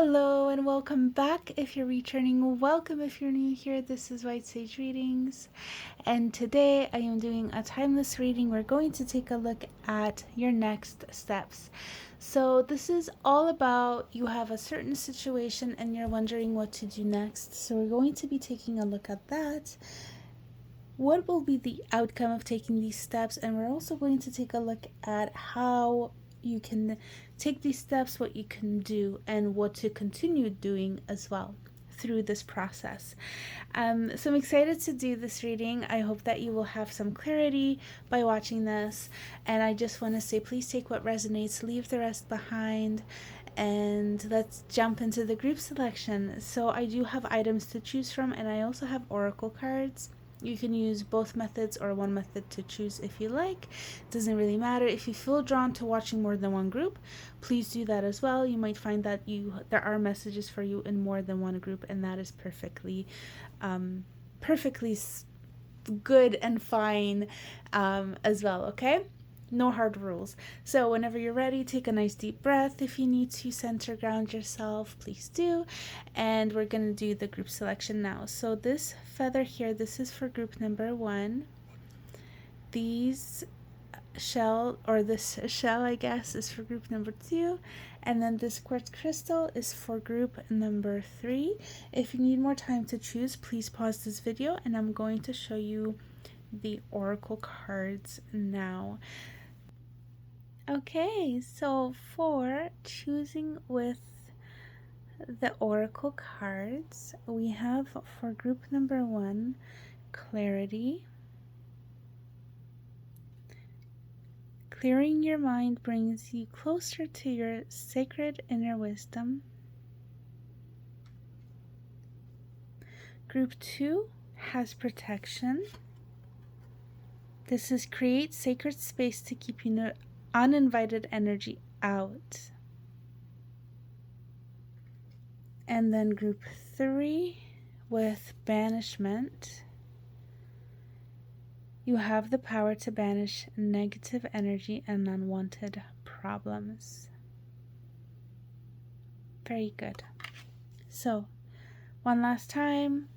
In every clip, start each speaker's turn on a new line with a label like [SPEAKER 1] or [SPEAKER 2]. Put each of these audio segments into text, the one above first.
[SPEAKER 1] Hello and welcome back. If you're returning, welcome. If you're new here, this is White Sage Readings. And today I am doing a timeless reading. We're going to take a look at your next steps. So, this is all about you have a certain situation and you're wondering what to do next. So, we're going to be taking a look at that. What will be the outcome of taking these steps? And we're also going to take a look at how you can take these steps, what you can do, and what to continue doing as well through this process. So I'm excited to do this reading. I hope that you will have some clarity by watching this. And I just want to say, please take what resonates, leave the rest behind, and let's jump into the group selection. So I do have items to choose from, and I also have oracle cards. You can use both methods or one method to choose if you like. It doesn't really matter. If you feel drawn to watching more than one group, please do that as well. You might find that there are messages for you in more than one group, and that is perfectly good and fine as well, okay? No hard rules. So whenever you're ready, take a nice deep breath. If you need to center ground yourself, please do. And we're going to do the group selection now. So this feather here, this is for group number 1. This shell, I guess, is for group number 2. And then this quartz crystal is for group number 3. If you need more time to choose, please pause this video and I'm going to show you the oracle cards now. Okay, so for choosing with the oracle cards, we have for group number 1, clarity. Clearing your mind brings you closer to your sacred inner wisdom. Group 2 has protection. This is create sacred space to keep uninvited energy out. And then group 3 with banishment. You have the power to banish negative energy and unwanted problems. Very good. So, one last time.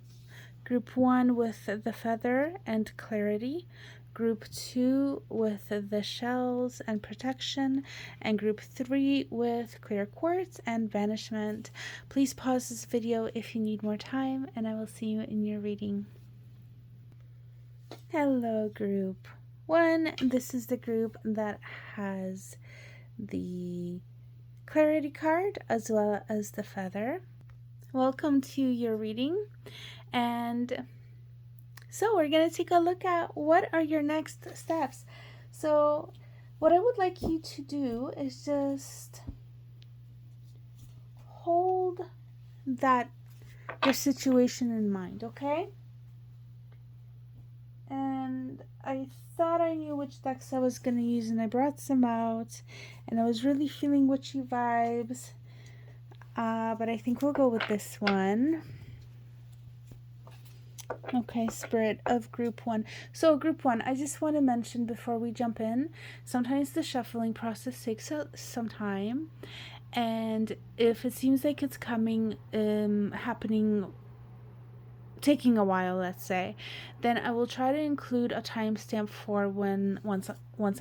[SPEAKER 1] Group 1 with the feather and clarity. Group 2 with the shells and protection, and group 3 with clear quartz and banishment. Please pause this video if you need more time, and I will see you in your reading. Hello, group 1. This is the group that has the clarity card as well as the feather. Welcome to your reading, and so we're going to take a look at what are your next steps. So what I would like you to do is just hold your situation in mind, okay? And I thought I knew which decks I was going to use, and I brought some out, and I was really feeling witchy vibes, but I think we'll go with this one. Okay, Spirit of Group 1. So Group 1, I just want to mention before we jump in, sometimes the shuffling process takes some time, and if it seems like it's taking a while, let's say, then I will try to include a timestamp for once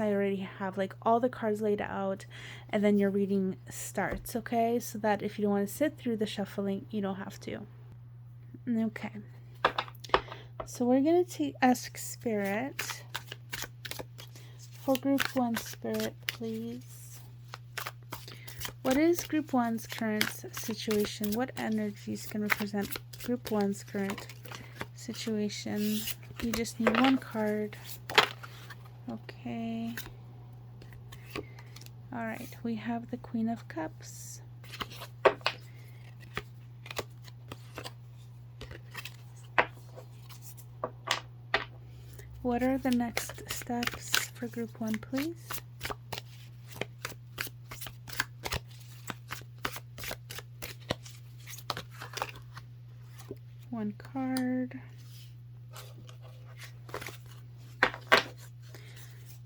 [SPEAKER 1] I already have like all the cards laid out, and then your reading starts, okay? So that if you don't want to sit through the shuffling, you don't have to. Okay. So we're going to ask Spirit for Group 1, Spirit, please. What is Group 1's current situation? What energies can represent Group 1's current situation? You just need one card. Okay. All right, we have the Queen of Cups. What are the next steps for Group 1, please? One card.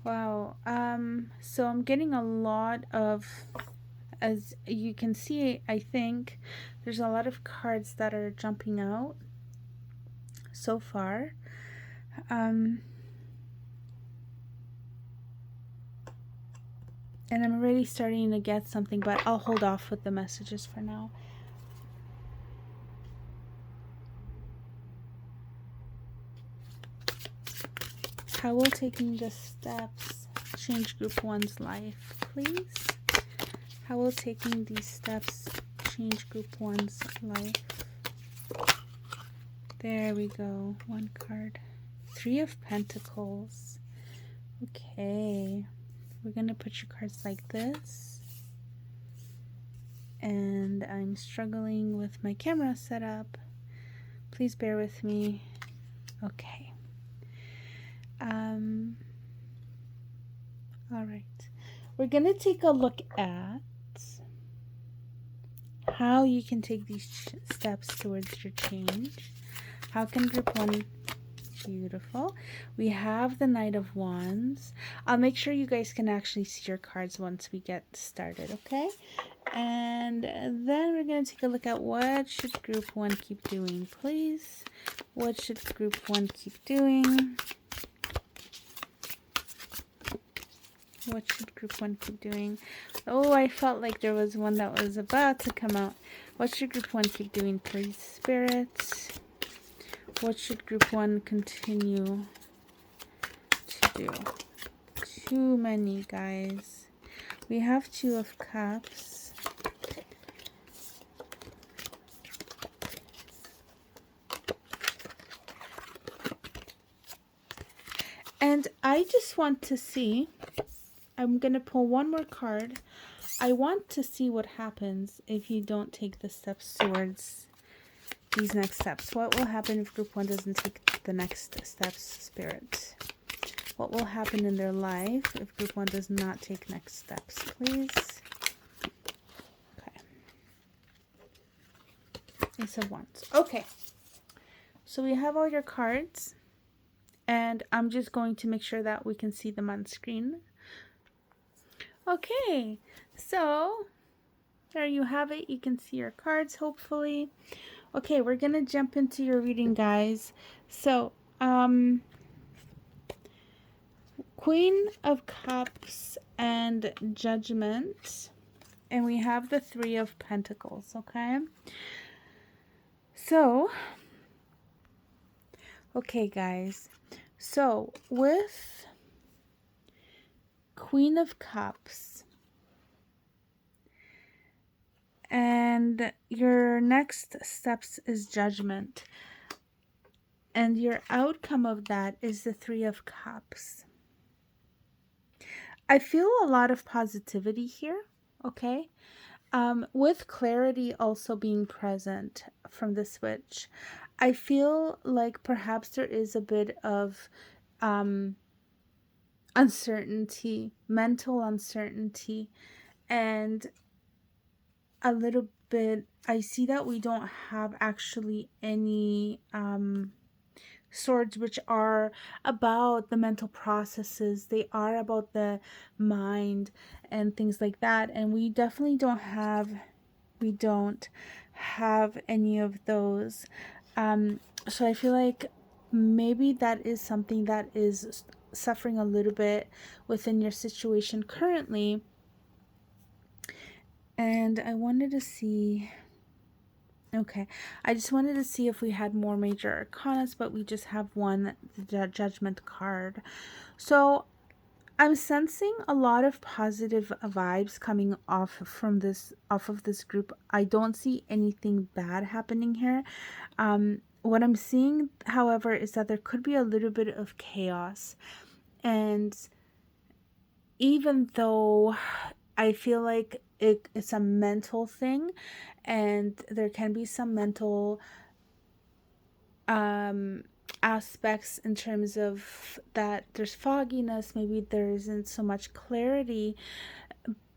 [SPEAKER 1] Wow. So I'm getting a lot of as you can see, I think there's a lot of cards that are jumping out so far. And I'm already starting to get something, but I'll hold off with the messages for now. How will taking the steps change group 1's life, please? How will taking these steps change group 1's life? There we go. One card. 3 of Pentacles. Okay. We're going to put your cards like this. And I'm struggling with my camera setup. Please bear with me. Okay. All right. We're going to take a look at how you can take these steps towards your change. How can group 1... Beautiful. We have the Knight of Wands. I'll make sure you guys can actually see your cards once we get started, okay? And then we're going to take a look at what should group 1 keep doing, please. What should group 1 keep doing? What should group 1 keep doing? Oh, I felt like there was one that was about to come out. What should group 1 keep doing, please, Spirits? What should group 1 continue to do? Too many, guys. We have 2 of Cups. And I just want to see, I'm going to pull one more card. I want to see what happens if you don't take the steps towards these next steps. What will happen if group 1 doesn't take the next steps, Spirit? What will happen in their life if group 1 does not take next steps, please? Okay. Ace of Wands. Okay. So we have all your cards. And I'm just going to make sure that we can see them on screen. Okay. So there you have it. You can see your cards, hopefully. Okay, we're going to jump into your reading, guys. So, Queen of Cups and Judgment. And we have the 3 of Pentacles, okay? So, okay, guys. So, with Queen of Cups, and your next steps is Judgment, and your outcome of that is the 3 of Cups. I feel a lot of positivity here, okay? With clarity also being present from the switch. I feel like perhaps there is a bit of uncertainty, mental uncertainty, and a little bit, I see that we don't have actually any swords which are about the mental processes. They are about the mind and things like that, and we definitely don't have any of those. So I feel like maybe that is something that is suffering a little bit within your situation currently. And I wanted to see, okay, I just wanted to see if we had more major arcanas, but we just have one, the Judgment card. So I'm sensing a lot of positive vibes coming off of this group. I don't see anything bad happening here. What I'm seeing, however, is that there could be a little bit of chaos. And even though I feel like it's a mental thing, and there can be some mental aspects in terms of that there's fogginess, maybe there isn't so much clarity,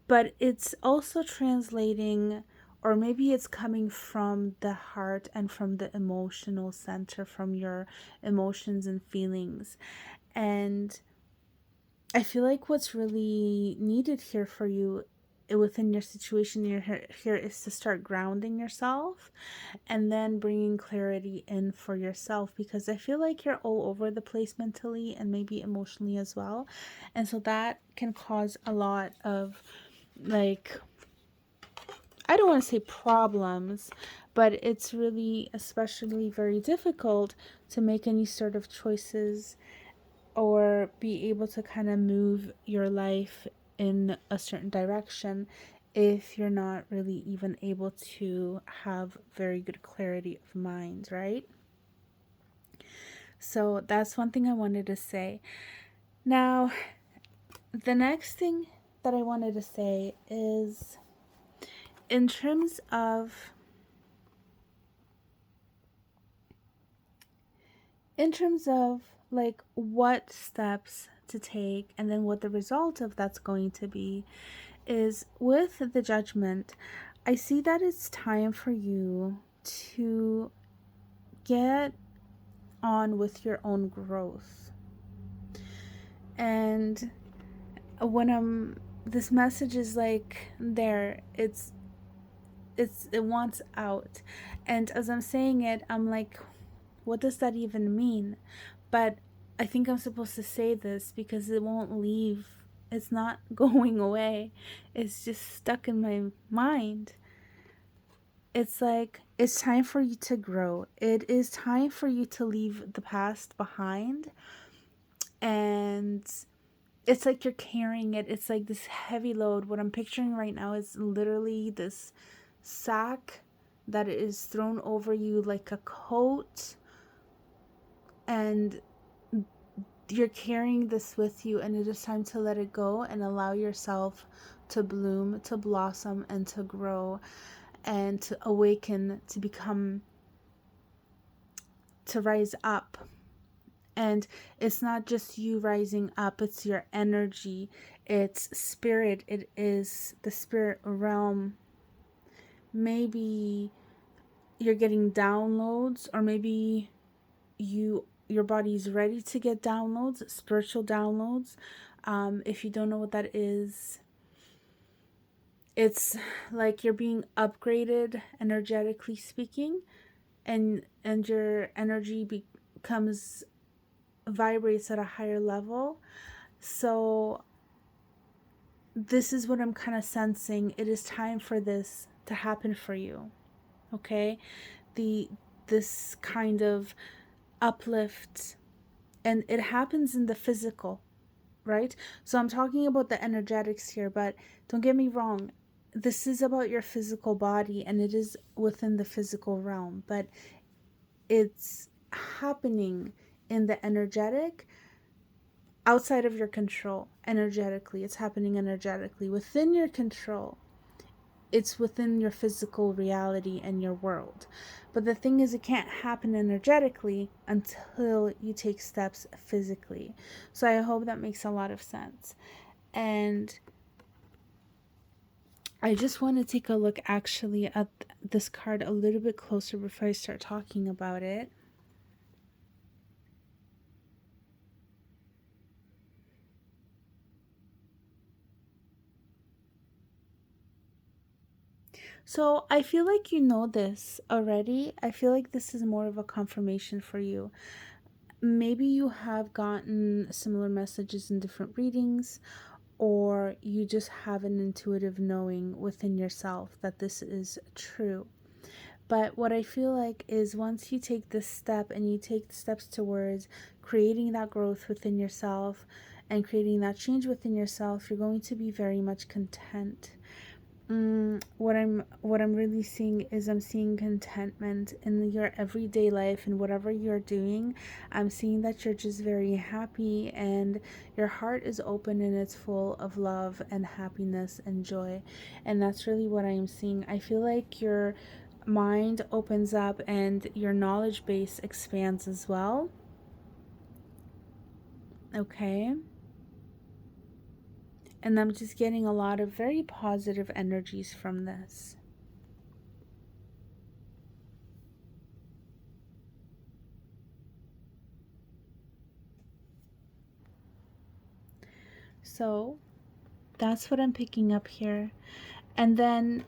[SPEAKER 1] but it's also translating, or maybe it's coming from the heart and from the emotional center, from your emotions and feelings. And I feel like what's really needed here for you within your situation here is to start grounding yourself and then bringing clarity in for yourself, because I feel like you're all over the place mentally and maybe emotionally as well. And so that can cause a lot of, like, I don't want to say problems, but it's really especially very difficult to make any sort of choices or be able to kind of move your life in a certain direction if you're not really even able to have very good clarity of mind, right? So that's one thing I wanted to say. Now, the next thing that I wanted to say is in terms of like what steps to take and then what the result of that's going to be, is with the judgment, I see that it's time for you to get on with your own growth. And when this message is like there, it wants out. And as I'm saying it, I'm like, what does that even mean? But I think I'm supposed to say this because it won't leave. It's not going away. It's just stuck in my mind. It's like, it's time for you to grow. It is time for you to leave the past behind. And it's like you're carrying it. It's like this heavy load. What I'm picturing right now is literally this sack that is thrown over you like a coat. And you're carrying this with you, and it is time to let it go and allow yourself to bloom, to blossom, and to grow, and to awaken, to become, to rise up. And it's not just you rising up, it's your energy, it's spirit, it is the spirit realm. Maybe you're getting downloads, or maybe your body's ready to get downloads, spiritual downloads. If you don't know what that is, it's like you're being upgraded energetically speaking, and your energy becomes, vibrates at a higher level. So this is what I'm kind of sensing. It is time for this to happen for you. Okay? This kind of uplift, and it happens in the physical, right? So I'm talking about the energetics here, but don't get me wrong. This is about your physical body, and it is within the physical realm, but it's happening in the energetic, outside of your control. Energetically, it's happening energetically within your control. It's within your physical reality and your world. But the thing is, it can't happen energetically until you take steps physically. So I hope that makes a lot of sense. And I just want to take a look actually at this card a little bit closer before I start talking about it. So I feel like you know this already. I feel like this is more of a confirmation for you. Maybe you have gotten similar messages in different readings, or you just have an intuitive knowing within yourself that this is true. But what I feel like is, once you take this step and you take steps towards creating that growth within yourself and creating that change within yourself, you're going to be very much content. What I'm really seeing is, I'm seeing contentment in your everyday life and whatever you're doing. I'm seeing that you're just very happy, and your heart is open and it's full of love and happiness and joy. And that's really what I'm seeing. I feel like your mind opens up and your knowledge base expands as well. Okay. And I'm just getting a lot of very positive energies from this. So That's what I'm picking up here. And then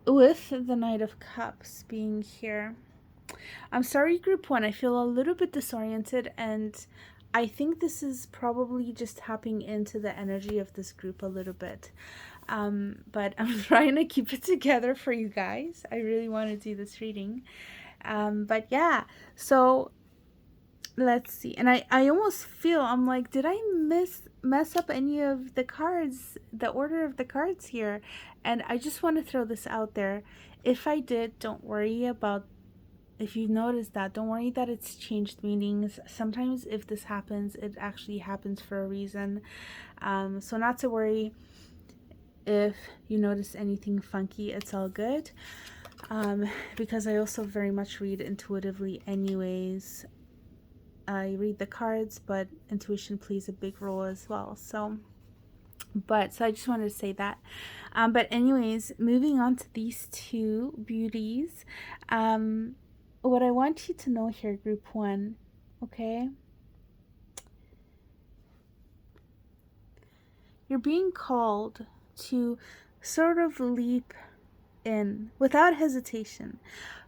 [SPEAKER 1] with the Knight of Cups being here, I'm sorry, group one, I feel a little bit disoriented, and I think this is probably just tapping into the energy of this group a little bit. But I'm trying to keep it together for you guys. I really want to do this reading. But yeah, so let's see. And I almost feel, I'm like, did I mess up any of the cards, the order of the cards here? And I just want to throw this out there. If I did, don't worry about, if you notice that, don't worry that it's changed meanings. Sometimes if this happens, it actually happens for a reason. So not to worry if you notice anything funky, it's all good. Because I also very much read intuitively anyways. I read the cards, but intuition plays a big role as well. So I just wanted to say that. But anyways, moving on to these two beauties. What I want you to know here, group one, okay? You're being called to sort of leap in without hesitation.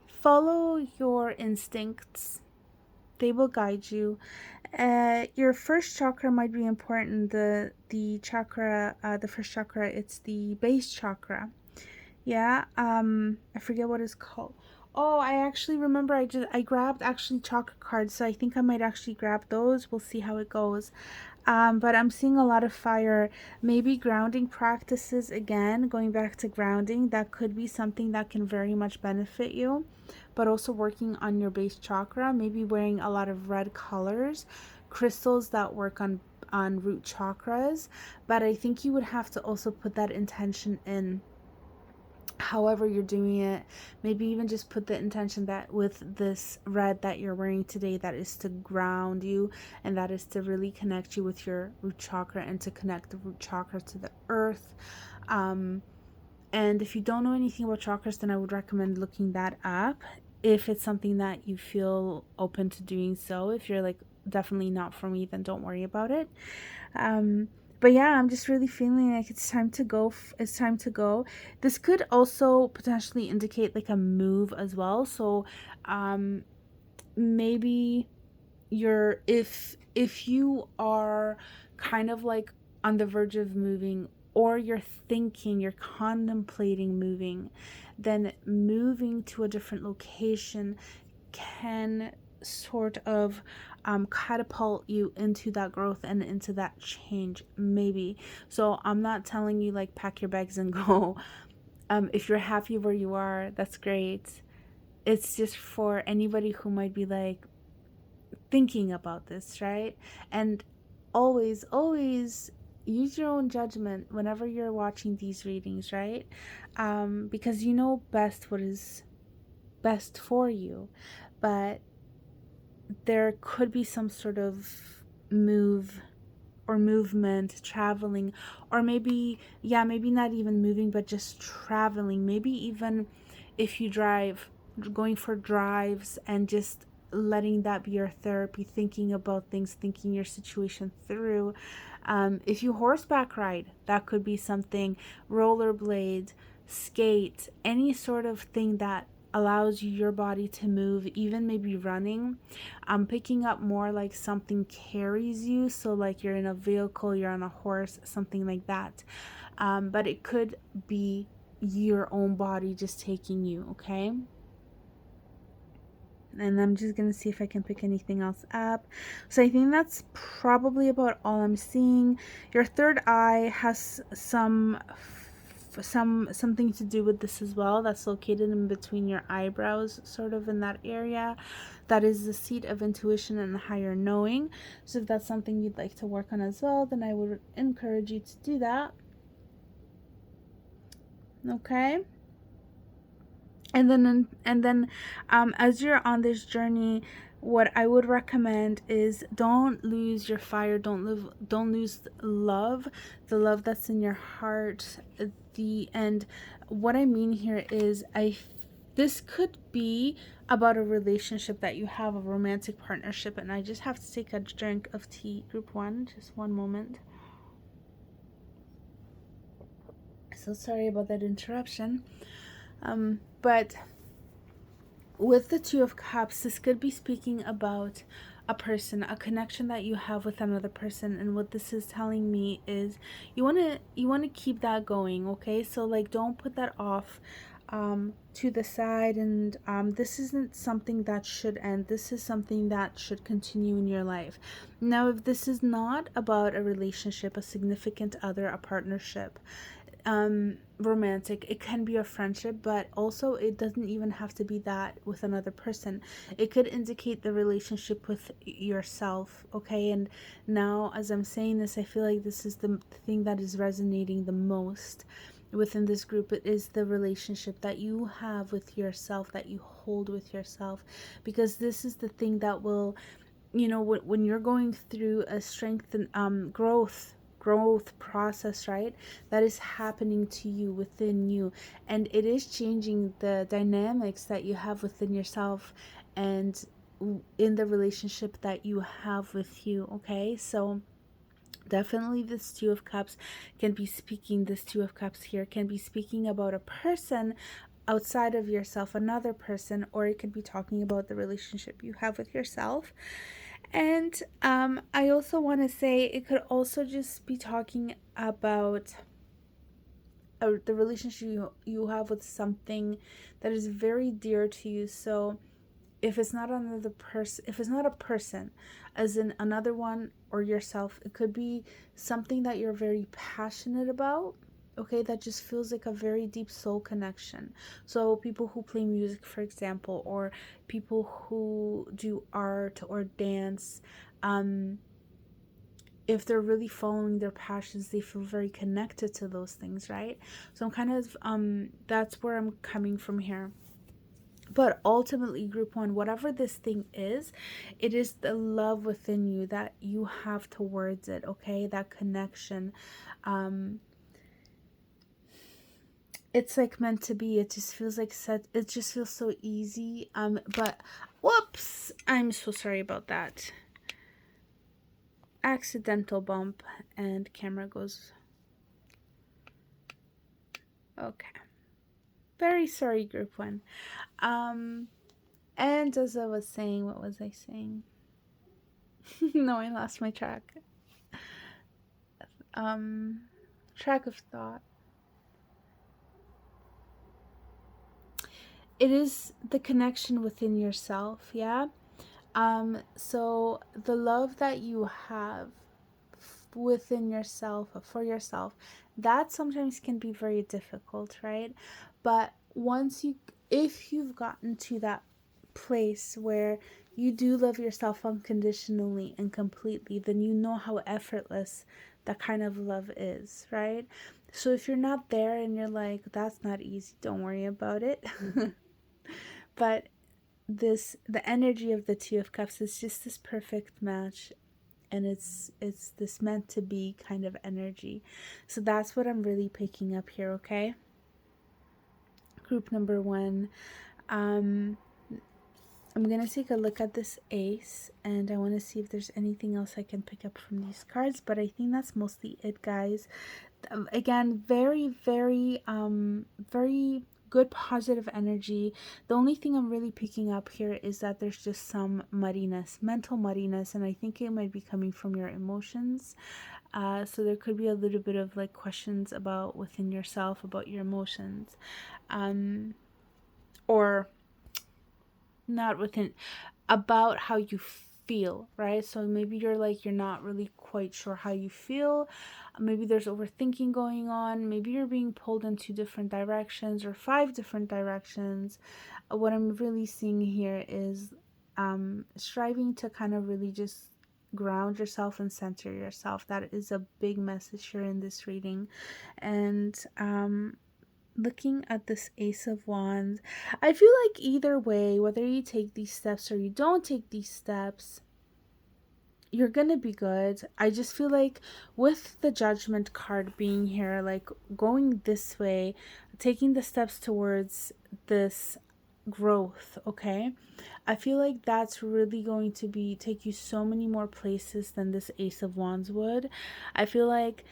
[SPEAKER 1] Follow your instincts. They will guide you. Your first chakra might be important. The chakra, the first chakra, it's the base chakra. Yeah. I forget what it's called. Oh, I actually remember. I grabbed actually chakra cards, so I think I might actually grab those. We'll see how it goes. But I'm seeing a lot of fire. Maybe grounding practices again. Going back to grounding, that could be something that can very much benefit you. But also working on your base chakra. Maybe wearing a lot of red colors, crystals that work on root chakras. But I think you would have to also put that intention in. However you're doing it, maybe even just put the intention that with this red that you're wearing today, that is to ground you, and that is to really connect you with your root chakra and to connect the root chakra to the earth. And if you don't know anything about chakras, then I would recommend looking that up if it's something that you feel open to doing. So if you're like, definitely not for me, then don't worry about it. But yeah, I'm just really feeling like it's time to go. It's time to go. This could also potentially indicate like a move as well. So maybe you're, if you are kind of like on the verge of moving, or you're thinking, you're contemplating moving, then moving to a different location can sort of catapult you into that growth and into that change, maybe. So I'm not telling you like pack your bags and go. If you're happy where you are, that's great. It's just for anybody who might be like thinking about this, right? And always use your own judgment whenever you're watching these readings, right? Because you know best what is best for you. But there could be some sort of move or movement, traveling, or maybe, yeah, maybe not even moving, but just traveling. Maybe even if you drive, going for drives and just letting that be your therapy, thinking about things, thinking your situation through. If you horseback ride, that could be something. Rollerblade, skate, any sort of thing that allows your body to move, even maybe running. I'm picking up more like something carries you, so like you're in a vehicle, you're on a horse, something like that. But it could be your own body just taking you, okay? And I'm just gonna see if I can pick anything else up. So I think that's probably about all I'm seeing. Your third eye has something to do with this as well. That's located in between your eyebrows, sort of in that area. That is the seat of intuition and higher knowing. So if that's something you'd like to work on as well, then I would encourage you to do that. Okay. And then as you're on this journey, what I would recommend is don't lose your fire, don't lose love, the love that's in your heart. And what I mean here is this could be about a relationship that you have, a romantic partnership. And I just have to take a drink of tea, group one, just one moment. So sorry about that interruption. But with the Two of Cups, this could be speaking about a person, a connection that you have with another person. And what this is telling me is you want to keep that going, okay? So like, don't put that off to the side. And this isn't something that should end. This is something that should continue in your life. Now, if this is not about a relationship, a significant other, a partnership, romantic, it can be a friendship, but also it doesn't even have to be that with another person. It could indicate the relationship with yourself, okay? And now as I'm saying this, I feel like this is the thing that is resonating the most within this group. It is the relationship that you have with yourself, that you hold with yourself, because this is the thing that will, when you're going through a strength and growth process, right, that is happening to you, within you, and it is changing the dynamics that you have within yourself and in the relationship that you have with you, okay? So definitely this Two of Cups can be speaking, this Two of Cups here can be speaking about a person outside of yourself, another person, or it could be talking about the relationship you have with yourself. And I also want to say it could also just be talking about the relationship you have with something that is very dear to you. So if it's not another person, if it's not a person, as in another one or yourself, it could be something that you're very passionate about, okay, that just feels like a very deep soul connection. So people who play music, for example, or people who do art or dance, if they're really following their passions, they feel very connected to those things, right? So I'm kind of that's where I'm coming from here. But ultimately, group one, whatever this thing is, it is the love within you that you have towards it, okay? That connection. It's like meant to be. It just feels like it just feels so easy. But whoops, I'm so sorry about that. Accidental bump and camera goes. Okay. Very sorry, group one. And as I was saying, what was I saying? No, I lost my track. Track of thought. It is the connection within yourself, yeah? So the love that you have within yourself, for yourself, that sometimes can be very difficult, right? But if you've gotten to that place where you do love yourself unconditionally and completely, then you know how effortless that kind of love is, right? So if you're not there and you're like, that's not easy, don't worry about it. But the energy of the Two of Cups is just this perfect match, and it's this meant to be kind of energy. So that's what I'm really picking up here, okay? Group number one. I'm gonna take a look at this ace, and I want to see if there's anything else I can pick up from these cards, but I think that's mostly it, guys. Again, very very good positive energy. The only thing I'm really picking up here is that there's just some muddiness, mental muddiness, and I think it might be coming from your emotions. So there could be a little bit of like questions about within yourself about your emotions, or not within, about how you feel, right? So maybe you're not really quite sure how you feel. Maybe there's overthinking going on. Maybe you're being pulled in 2 different directions or 5 different directions. What I'm really seeing here is striving to kind of really just ground yourself and center yourself. That is a big message here in this reading. And looking at this Ace of Wands, I feel like either way, whether you take these steps or you don't take these steps, you're gonna be good. I just feel like with the Judgment card being here, like going this way, taking the steps towards this growth, okay, I feel like that's really going to be take you so many more places than this Ace of Wands would. I feel like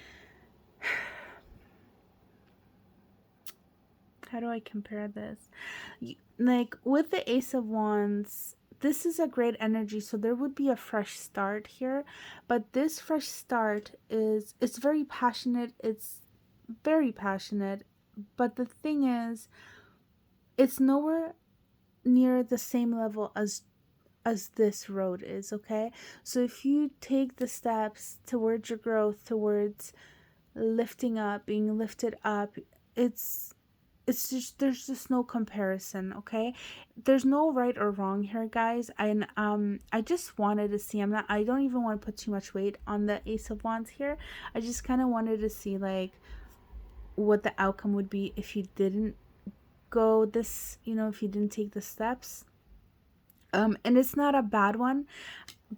[SPEAKER 1] how do I compare this? Like with the Ace of Wands, this is a great energy, so there would be a fresh start here, but this fresh start is, it's very passionate, it's very passionate, but the thing is, it's nowhere near the same level as this road is, okay? So if you take the steps towards your growth, towards lifting up, being lifted up, it's just, there's just no comparison, okay? There's no right or wrong here, guys. And I just wanted to see, I don't even want to put too much weight on the Ace of Wands here. I just kind of wanted to see like what the outcome would be if you didn't go this, if you didn't take the steps. And it's not a bad one,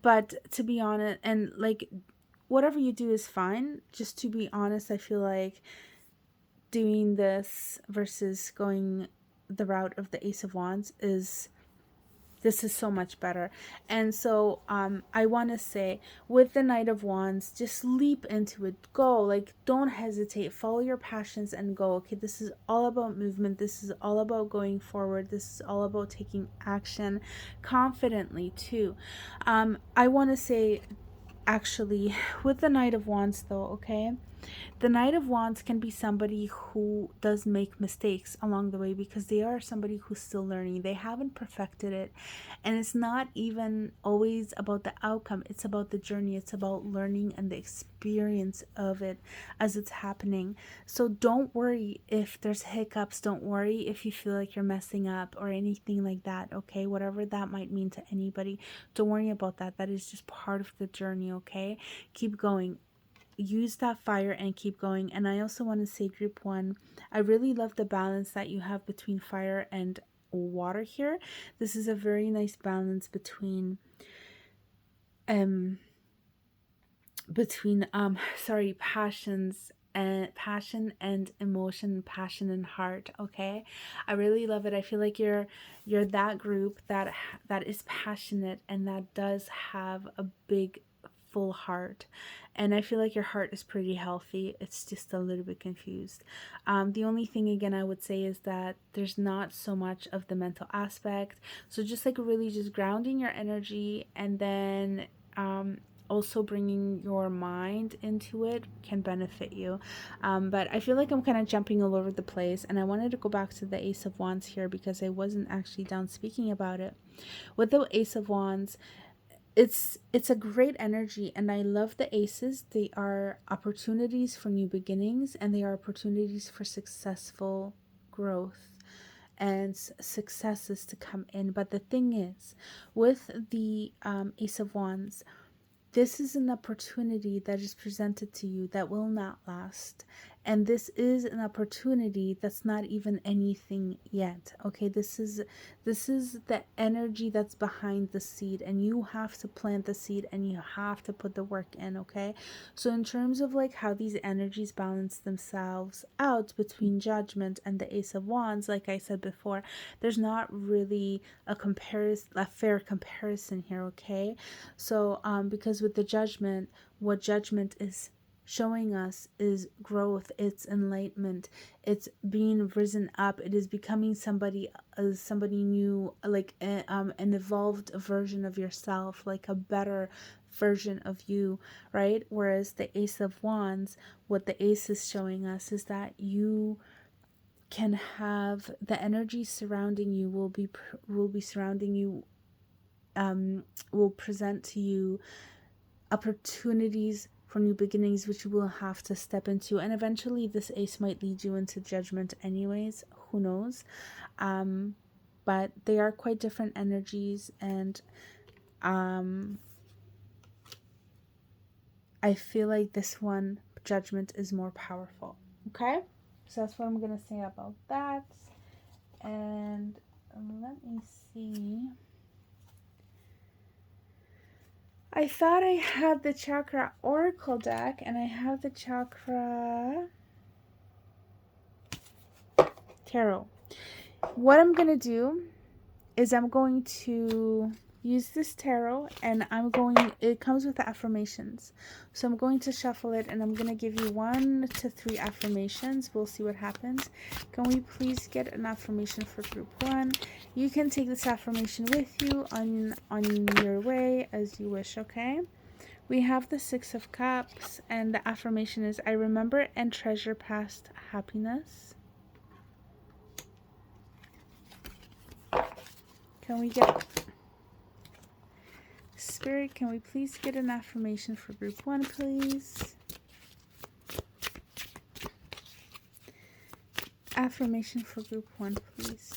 [SPEAKER 1] but to be honest, and like whatever you do is fine. Just to be honest, I feel like doing this versus going the route of the Ace of Wands is, this is so much better. And so I want to say with the Knight of Wands, just leap into it, go, like don't hesitate, follow your passions and go. Okay, this is all about movement, this is all about going forward, this is all about taking action confidently too. I want to say, actually, with the Knight of Wands though, okay, the Knight of Wands can be somebody who does make mistakes along the way, because they are somebody who's still learning. They haven't perfected it. And it's not even always about the outcome. It's about the journey. It's about learning and the experience of it as it's happening. So don't worry if there's hiccups. Don't worry if you feel like you're messing up or anything like that, okay? Whatever that might mean to anybody, don't worry about that. That is just part of the journey, okay? Keep going. Use that fire and keep going. And I also want to say, group 1, I really love the balance that you have between fire and water here. This is a very nice balance between passions and passion and emotion, passion and heart, okay? I really love it. I feel like you're that group that is passionate and that does have a big full heart, and I feel like your heart is pretty healthy. It's just a little bit confused. The only thing again I would say is that there's not so much of the mental aspect, so just like really just grounding your energy, and then also bringing your mind into it can benefit you. But I feel like I'm kind of jumping all over the place, and I wanted to go back to the Ace of Wands here because I wasn't actually done speaking about it. With the Ace of Wands, it's a great energy, and I love the aces. They are opportunities for new beginnings, and they are opportunities for successful growth and successes to come in. But the thing is, with the Ace of Wands, this is an opportunity that is presented to you that will not last. And this is an opportunity that's not even anything yet. Okay, this is the energy that's behind the seed, and you have to plant the seed and you have to put the work in, okay? So in terms of like how these energies balance themselves out between Judgment and the Ace of Wands, like I said before, there's not really a fair comparison here, okay? So because with the Judgment, what Judgment is showing us is growth, it's enlightenment, it's being risen up, it is becoming somebody new, like an evolved version of yourself, like a better version of you, right? Whereas the Ace of Wands, what the Ace is showing us is that you can have the energy surrounding you will be surrounding you, will present to you opportunities for new beginnings, which you will have to step into. And eventually this Ace might lead you into Judgment anyways, who knows? But they are quite different energies, and I feel like this one, Judgment, is more powerful. Okay, so that's what I'm gonna say about that. And let me see, I thought I had the Chakra Oracle deck, and I have the Chakra Tarot. What I'm going to do is I'm going to use this tarot, and it comes with affirmations. So I'm going to shuffle it, and I'm going to give you 1 to 3 affirmations. We'll see what happens. Can we please get an affirmation for group 1? You can take this affirmation with you on your way as you wish, okay? We have the 6 of Cups, and the affirmation is, I remember and treasure past happiness. Can we get... Spirit, can we please get an affirmation for group 1, please? Affirmation for group 1, please.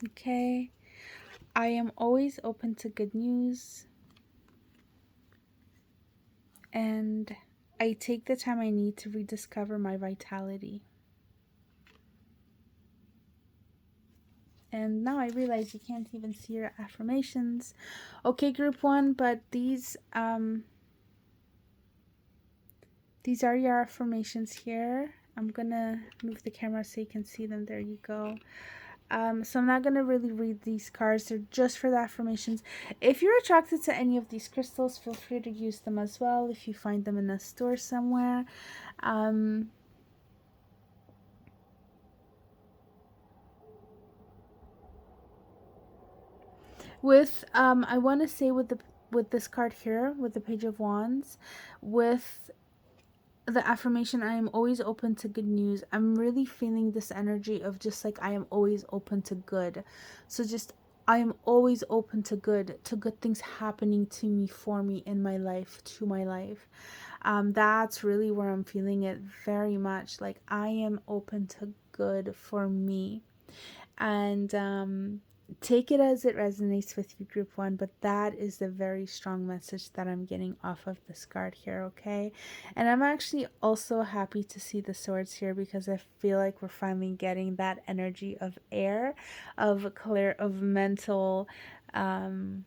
[SPEAKER 1] Okay. I am always open to good news. And I take the time I need to rediscover my vitality. And now I realize you can't even see your affirmations. Okay, group 1, but these are your affirmations here. I'm gonna move the camera so you can see them. There you go. So I'm not gonna really read these cards. They're just for the affirmations. If you're attracted to any of these crystals, feel free to use them as well if you find them in a store somewhere. I want to say with this card here, with the Page of Wands, with the affirmation, I am always open to good news. I'm really feeling this energy of just like I am always open to good. So just I am always open to good things happening to me, for me, in my life, to my life. That's really where I'm feeling it very much. Like I am open to good for me. And take it as it resonates with you, group 1, but that is the very strong message that I'm getting off of this card here, okay? And I'm actually also happy to see the swords here, because I feel like we're finally getting that energy of air, of mental air,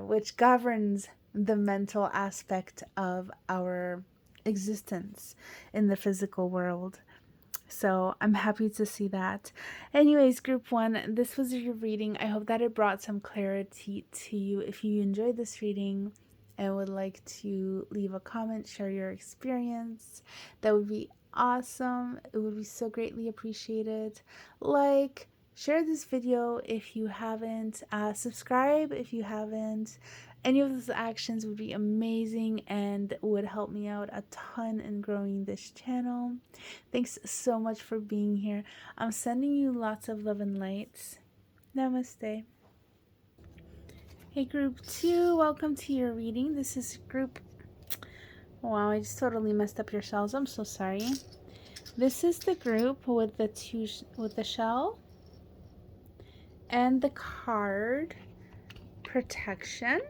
[SPEAKER 1] which governs the mental aspect of our existence in the physical world. So I'm happy to see that. Anyways, group 1, this was your reading. I hope that it brought some clarity to you. If you enjoyed this reading and would like to leave a comment, share your experience, that would be awesome. It would be so greatly appreciated. Like, share this video if you haven't, subscribe if you haven't. Any of those actions would be amazing and would help me out a ton in growing this channel. Thanks so much for being here. I'm sending you lots of love and lights. Namaste. Hey, group 2, welcome to your reading. This is group... Wow, I just totally messed up your shells. I'm so sorry. This is the group with the shell and the card protection.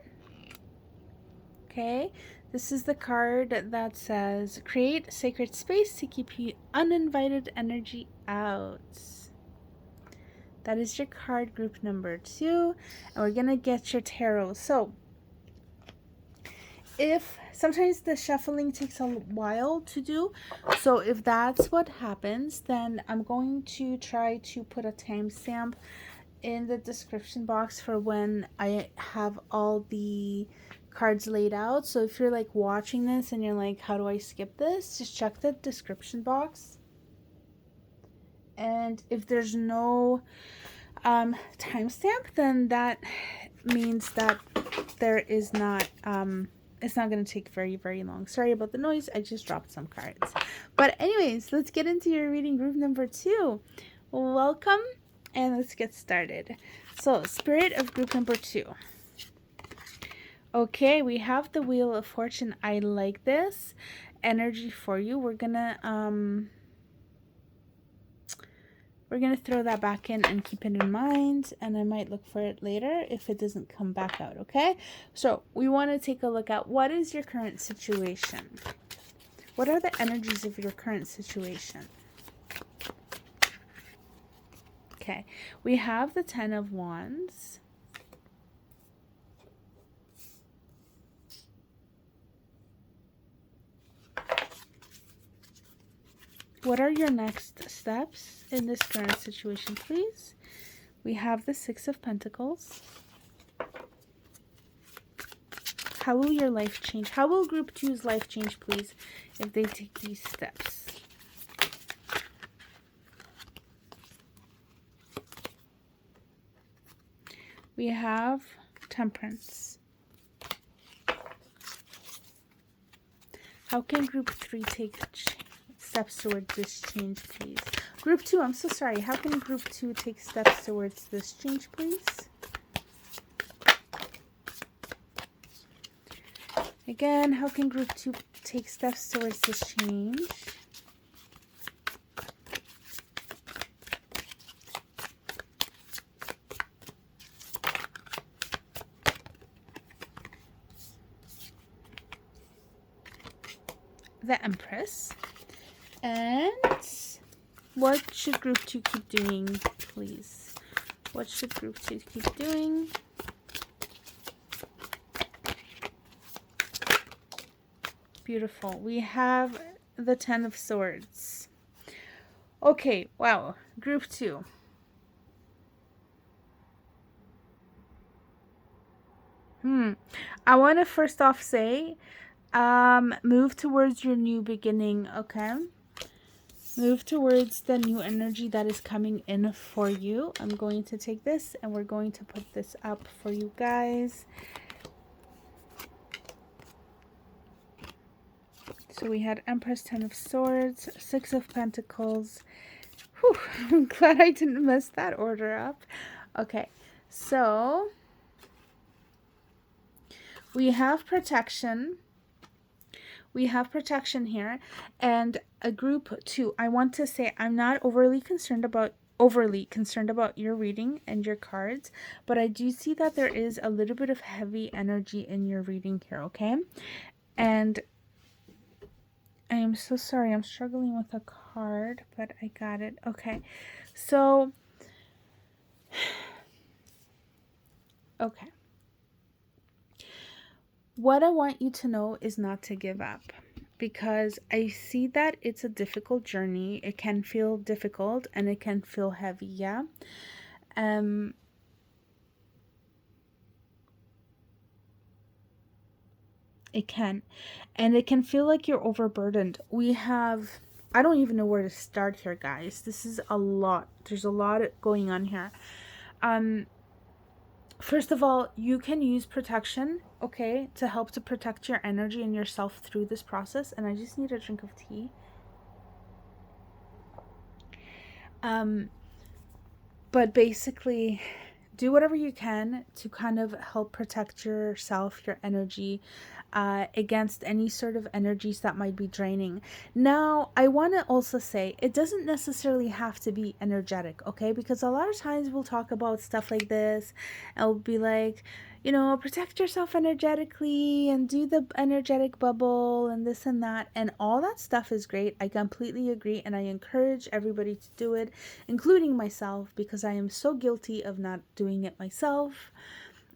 [SPEAKER 1] Okay, this is the card that says, create sacred space to keep you uninvited energy out. That is your card, group number 2. And we're going to get your tarot. So, if sometimes the shuffling takes a while to do, so if that's what happens, then I'm going to try to put a timestamp in the description box for when I have all the cards laid out. So if you're like watching this and you're like, how do I skip this? Just check the description box. And if there's no timestamp, then that means that there is not, it's not going to take very, very long. Sorry about the noise. I just dropped some cards. But anyways, let's get into your reading, group number 2. Welcome. And let's get started. So, Spirit of group number 2. Okay, we have the Wheel of Fortune. I like this energy for you. We're gonna throw that back in and keep it in mind, and I might look for it later if it doesn't come back out, okay? So, we want to take a look at what is your current situation. What are the energies of your current situation? Okay, we have the 10 of Wands. What are your next steps in this current situation, please? We have the Six of Pentacles. How will your life change? How will group 2's life change, please, if they take these steps? We have Temperance. How can group 3 take steps towards this change, please? Group 2, I'm so sorry. How can group 2 take steps towards this change, please? Again, how can group 2 take steps towards this change? The Empress. And what should group 2 keep doing, please? What should group 2 keep doing? Beautiful. We have the Ten of Swords. Okay, wow. Group 2. I want to first off say, move towards your new beginning, okay? Move towards the new energy that is coming in for you. I'm going to take this and we're going to put this up for you guys. So we had Empress, Ten of Swords, Six of Pentacles. Whew, I'm glad I didn't mess that order up. Okay, so we have protection. We have protection here. And a group 2, I want to say I'm not overly concerned about your reading and your cards, but I do see that there is a little bit of heavy energy in your reading here, okay? And I am so sorry, I'm struggling with a card, but I got it. Okay, so, okay. What I want you to know is not to give up, because I see that it's a difficult journey. It can feel difficult and it can feel heavy, yeah? It can. And it can feel like you're overburdened. I don't even know where to start here, guys. This is a lot. There's a lot going on here. First of all, you can use protection, okay, to help to protect your energy and yourself through this process. And I just need a drink of tea. But basically, do whatever you can to kind of help protect yourself, your energy, against any sort of energies that might be draining. Now, I want to also say it doesn't necessarily have to be energetic, okay? Because a lot of times we'll talk about stuff like this and we'll be like, you know, protect yourself energetically and do the energetic bubble and this and that. And all that stuff is great. I completely agree. And I encourage everybody to do it, including myself, because I am so guilty of not doing it myself.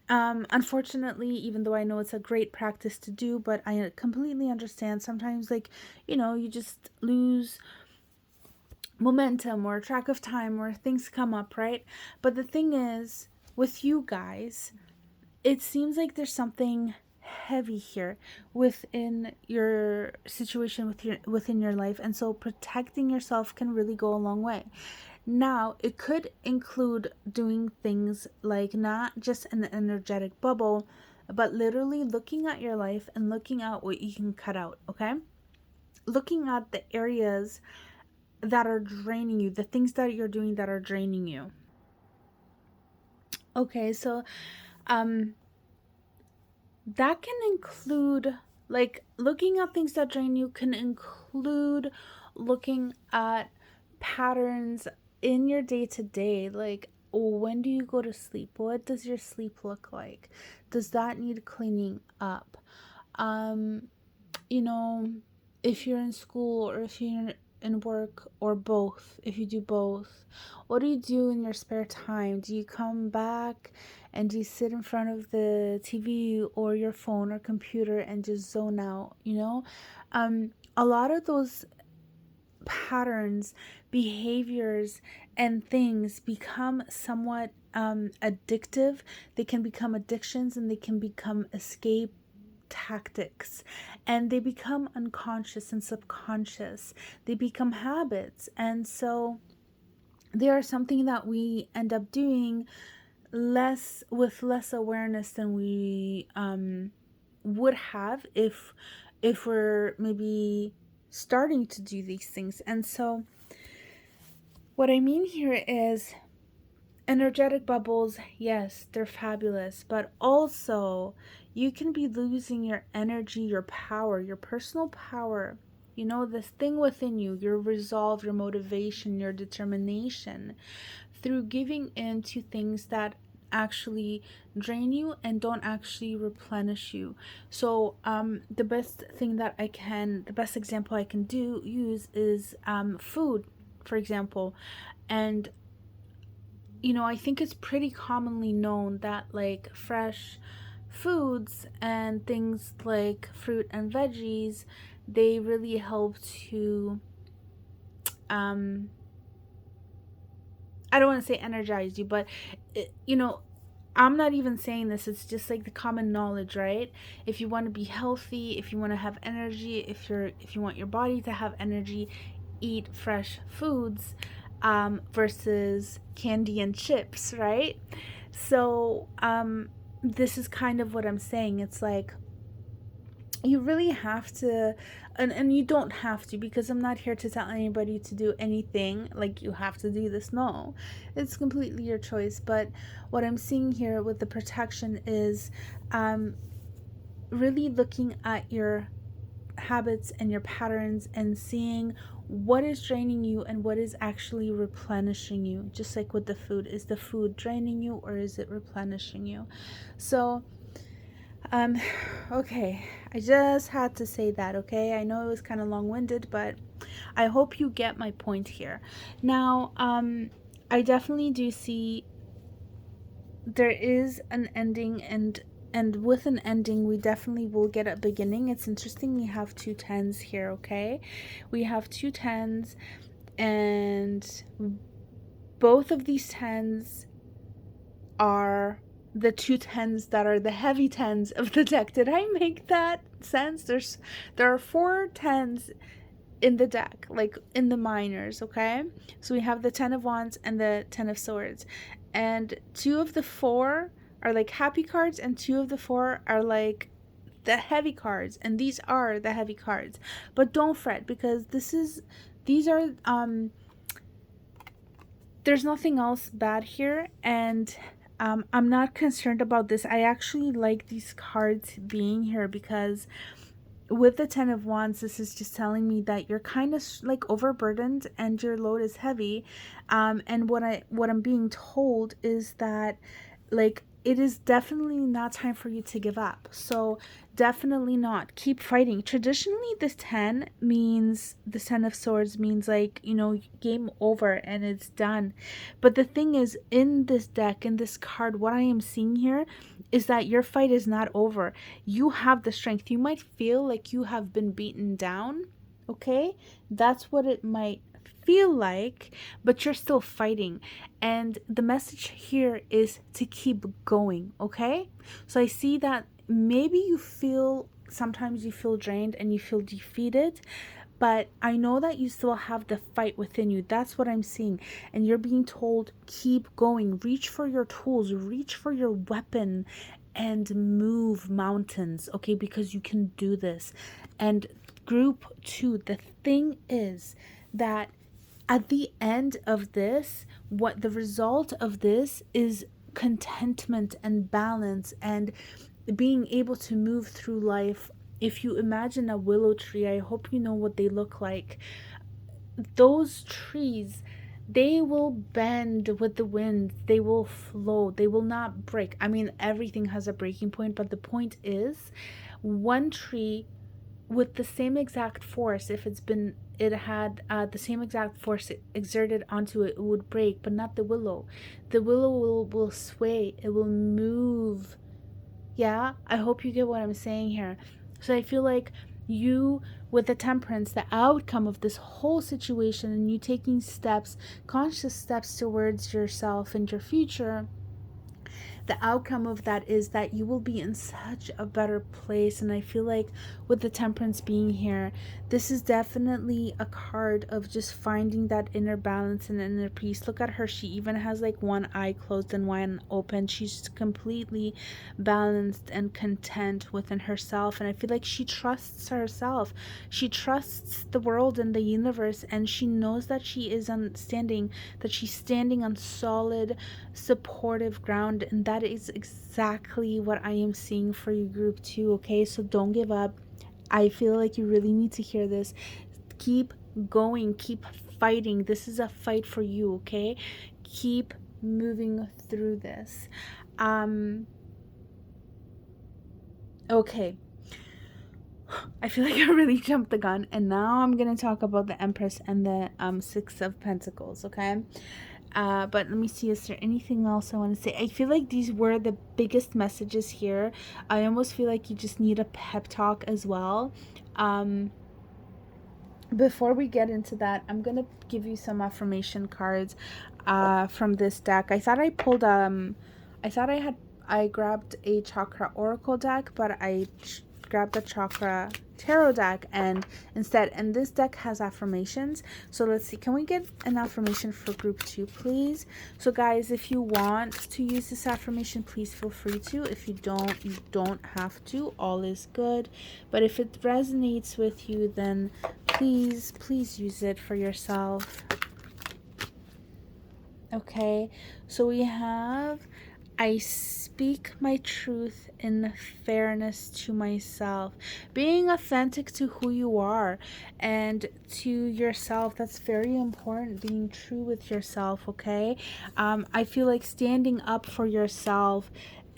[SPEAKER 1] Unfortunately, even though I know it's a great practice to do, but I completely understand sometimes, like, you know, you just lose momentum or track of time or things come up, right? But the thing is, with you guys, it seems like there's something heavy here within your situation, within your life, and so protecting yourself can really go a long way. Now, it could include doing things like not just an energetic bubble, but literally looking at your life and looking at what you can cut out, okay? Looking at the areas that are draining you, the things that you're doing that are draining you. Okay, so that can include, like, looking at things that drain you can include looking at patterns in your day-to-day, like, when do you go to sleep? What does your sleep look like? Does that need cleaning up? You know, if you're in school or if you're in work, or both, if you do both, what do you do in your spare time? Do you come back and do you sit in front of the TV or your phone or computer and just zone out, you know? A lot of those patterns, behaviors, and things become somewhat addictive. They can become addictions, and they can become escape tactics, and they become unconscious and subconscious. They become habits, and so they are something that we end up doing less awareness than we would have if we're maybe starting to do these things. And so what I mean here is energetic bubbles, yes, they're fabulous, but also you can be losing your energy, your power, your personal power. You know, this thing within you, your resolve, your motivation, your determination, through giving in to things that actually drain you and don't actually replenish you. So the best example I can use is food, for example. And you know, I think it's pretty commonly known that like fresh foods and things like fruit and veggies, they really help to um I don't want to say energize you, but you know, I'm not even saying this, it's just like the common knowledge, right? If you want to be healthy, if you want to have energy, if you want your body to have energy, eat fresh foods versus candy and chips, right? So this is kind of what I'm saying. It's like you really have to, and you don't have to, because I'm not here to tell anybody to do anything like you have to do this. No, it's completely your choice. But what I'm seeing here with the protection is really looking at your habits and your patterns and seeing what is draining you and what is actually replenishing you. Just like with the food, is the food draining you or is it replenishing you? So um okay, I just had to say that. Okay, I know it was kind of long-winded, but I hope you get my point here. Now I definitely do see there is an ending, and with an ending we definitely will get a beginning. It's interesting, we have two tens here. Okay, we have two tens, and both of these tens are the two tens that are the heavy tens of the deck. Did I make that sense? There are four tens in the deck, like in the minors. Okay, so we have the 10 of wands and the 10 of swords, and two of the four are like happy cards, and two of the four are like the heavy cards, and these are the heavy cards. But don't fret, because these are there's nothing else bad here, and I'm not concerned about this. I actually like these cards being here, because with the 10 of wands, this is just telling me that you're kind of like overburdened and your load is heavy. And what I'm being told is that like it is definitely not time for you to give up. So definitely not. Keep fighting. Traditionally, this 10 means, the 10 of swords means like, you know, game over and it's done. But the thing is, in this deck, in this card, what I am seeing here is that your fight is not over. You have the strength. You might feel like you have been beaten down. Okay? That's what it might feel like, but you're still fighting. And the message here is to keep going. Okay? So I see that maybe sometimes you feel drained and you feel defeated, but I know that you still have the fight within you. That's what I'm seeing. And you're being told, keep going. Reach for your tools. Reach for your weapon and move mountains, okay? Because you can do this. And group 2, the thing is that at the end of this, what the result of this is contentment and balance and being able to move through life. If you imagine a willow tree, I hope you know what they look like. Those trees, they will bend with the wind, they will flow, they will not break. I mean, everything has a breaking point, but the point is, one tree with the same exact force, if it had the same exact force exerted onto it, it would break, but not the willow. The willow will sway, it will move. Yeah, I hope you get what I'm saying here. So I feel like you with the temperance, the outcome of this whole situation and you taking steps, conscious steps towards yourself and your future, the outcome of that is that you will be in such a better place. And I feel like with the temperance being here, this is definitely a card of just finding that inner balance and inner peace. Look at her. She even has like one eye closed and one open. She's completely balanced and content within herself. And I feel like she trusts herself. She trusts the world and the universe, and she knows that she's standing on solid, supportive ground. And that is exactly what I am seeing for you, group 2. Okay, so don't give up. I feel like you really need to hear this. Keep going, keep fighting. This is a fight for you. Okay, keep moving through this. Okay, I feel like I really jumped the gun, and now I'm gonna talk about the Empress and the Six of Pentacles. Okay, but let me see, is there anything else I want to say? I feel like these were the biggest messages here. I almost feel like you just need a pep talk as well. Before we get into that, I'm gonna give you some affirmation cards from this deck. I thought I grabbed a chakra oracle deck, but I grabbed a chakra tarot deck and this deck has affirmations. So let's see, can we get an affirmation for group 2, please? So guys, if you want to use this affirmation, please feel free to. If you don't have to. All is good. But if it resonates with you, then please use it for yourself. Okay, so we have, I speak my truth in fairness to myself. Being authentic to who you are and to yourself. That's very important. Being true with yourself, okay? I feel like standing up for yourself,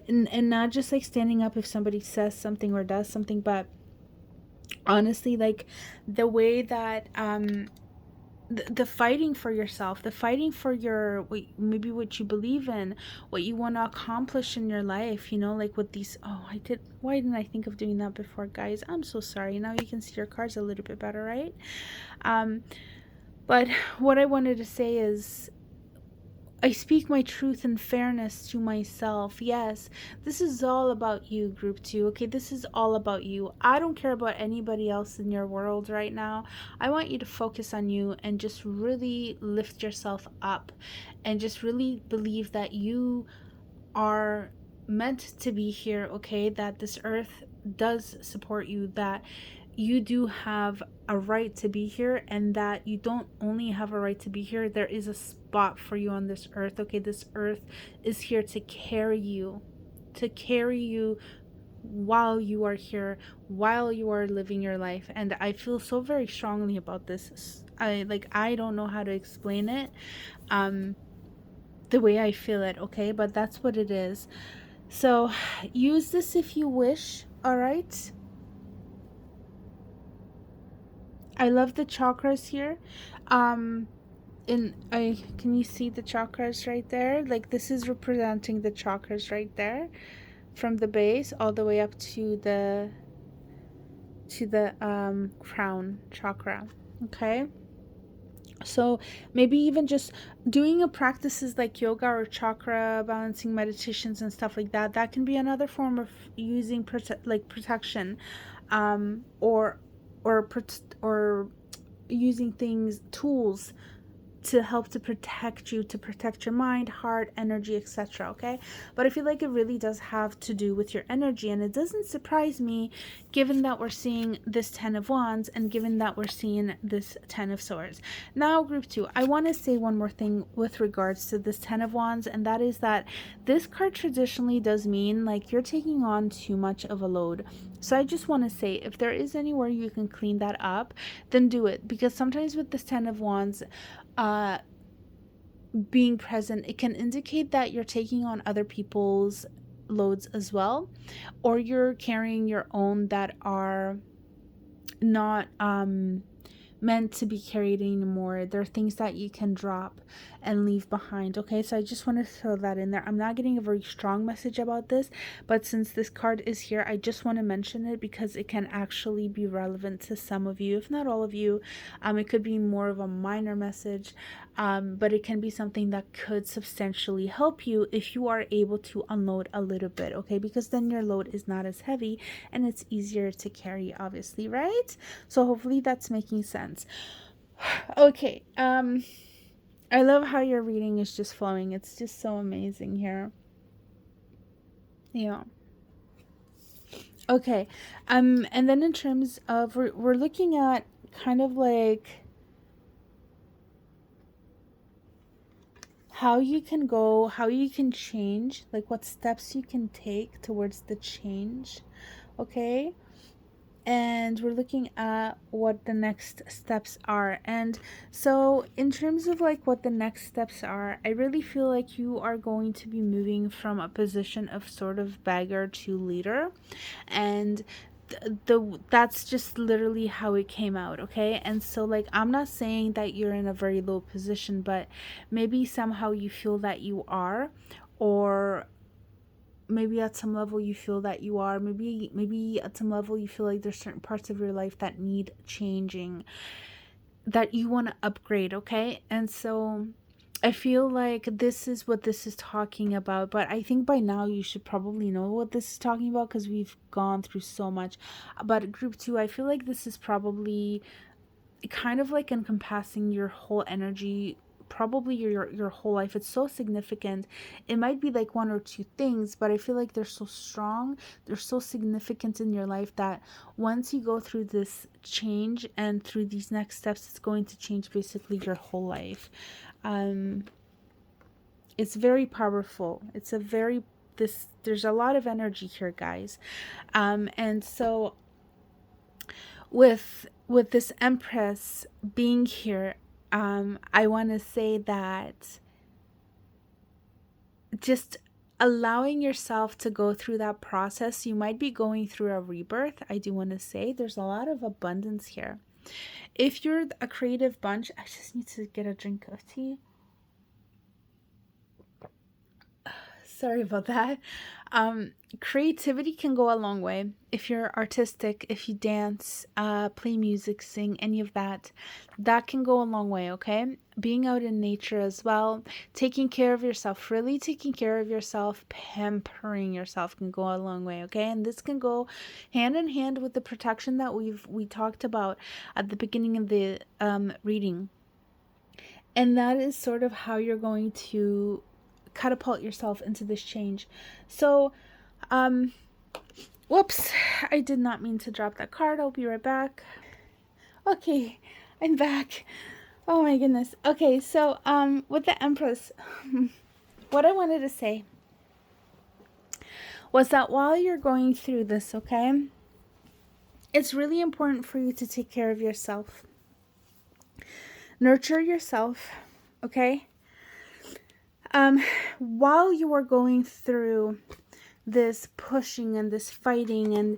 [SPEAKER 1] and not just like standing up if somebody says something or does something, but honestly, like the way that the fighting for yourself, the fighting for your maybe what you believe in, what you want to accomplish in your life, you know, like with these, why didn't I think of doing that before, guys? I'm so sorry. Now you can see your cards a little bit better, right? But what I wanted to say is, I speak my truth and fairness to myself. Yes, this is all about you, group 2. Okay, this is all about you. I don't care about anybody else in your world right now. I want you to focus on you and just really lift yourself up and just really believe that you are meant to be here, okay? That this earth does support you, that you do have a right to be here, and that you don't only have a right to be here, there is a spot for you on this earth, okay? This earth is here to carry you while you are here, while you are living your life. And I feel so very strongly about this. I don't know how to explain it the way I feel it, okay? But that's what it is. So use this if you wish, all right? I love the chakras here. Can you see the chakras right there? Like, this is representing the chakras right there, from the base all the way up to the crown chakra. Okay, so maybe even just doing a practices like yoga or chakra balancing meditations and stuff like that, that can be another form of using protection, or using tools to help to protect you, to protect your mind, heart, energy, etc. Okay, but I feel like it really does have to do with your energy, and it doesn't surprise me given that we're seeing this 10 of Wands and given that we're seeing this 10 of Swords. Now, group 2, I want to say one more thing with regards to this 10 of Wands, and that is that this card traditionally does mean like you're taking on too much of a load. So I just want to say, if there is anywhere you can clean that up, then do it, because sometimes with this 10 of Wands being present, it can indicate that you're taking on other people's loads as well, or you're carrying your own that are not meant to be carried anymore. There are things that you can drop and leave behind. Okay, so I just want to throw that in there. I'm not getting a very strong message about this, but since this card is here, I just want to mention it because it can actually be relevant to some of you, if not all of you. It could be more of a minor message, but it can be something that could substantially help you if you are able to unload a little bit. Okay, because then your load is not as heavy and it's easier to carry, obviously, right? So hopefully that's making sense. Okay, I love how your reading is just flowing. It's just so amazing here. Yeah. Okay. And then in terms of we're looking at kind of like how you can go, how you can change, like what steps you can take towards the change. Okay? And we're looking at what the next steps are. And so in terms of like what the next steps are, I really feel like you are going to be moving from a position of sort of beggar to leader, and that's just literally how it came out. Okay, and so like I'm not saying that you're in a very low position, but maybe somehow you feel that you are, or maybe at some level you feel that you are, maybe at some level you feel like there's certain parts of your life that need changing, that you want to upgrade. Okay, and so I feel like this is what this is talking about, but I think by now you should probably know what this is talking about because we've gone through so much. But group 2, I feel like this is probably kind of like encompassing your whole energy, probably your whole life. It's so significant. It might be like one or two things, but I feel like they're so strong, they're so significant in your life that once you go through this change and through these next steps, it's going to change basically your whole life. It's very powerful. It's a very there's a lot of energy here, guys. And so with this Empress being here, I want to say that just allowing yourself to go through that process, you might be going through a rebirth. I do want to say there's a lot of abundance here. If you're a creative bunch, I just need to get a drink of tea. Sorry about that. Creativity can go a long way. If you're artistic, if you dance, play music, sing, any of that, that can go a long way, okay? Being out in nature as well, taking care of yourself, really taking care of yourself, pampering yourself can go a long way, okay? And this can go hand in hand with the protection that we talked about at the beginning of the reading. And that is sort of how you're going to catapult yourself into this change. So, whoops, I did not mean to drop that card. I'll be right back. Okay, I'm back. Oh my goodness. Okay, so, with the Empress, what I wanted to say was that while you're going through this, okay, it's really important for you to take care of yourself. Nurture yourself, okay? While you are going through this pushing and this fighting, and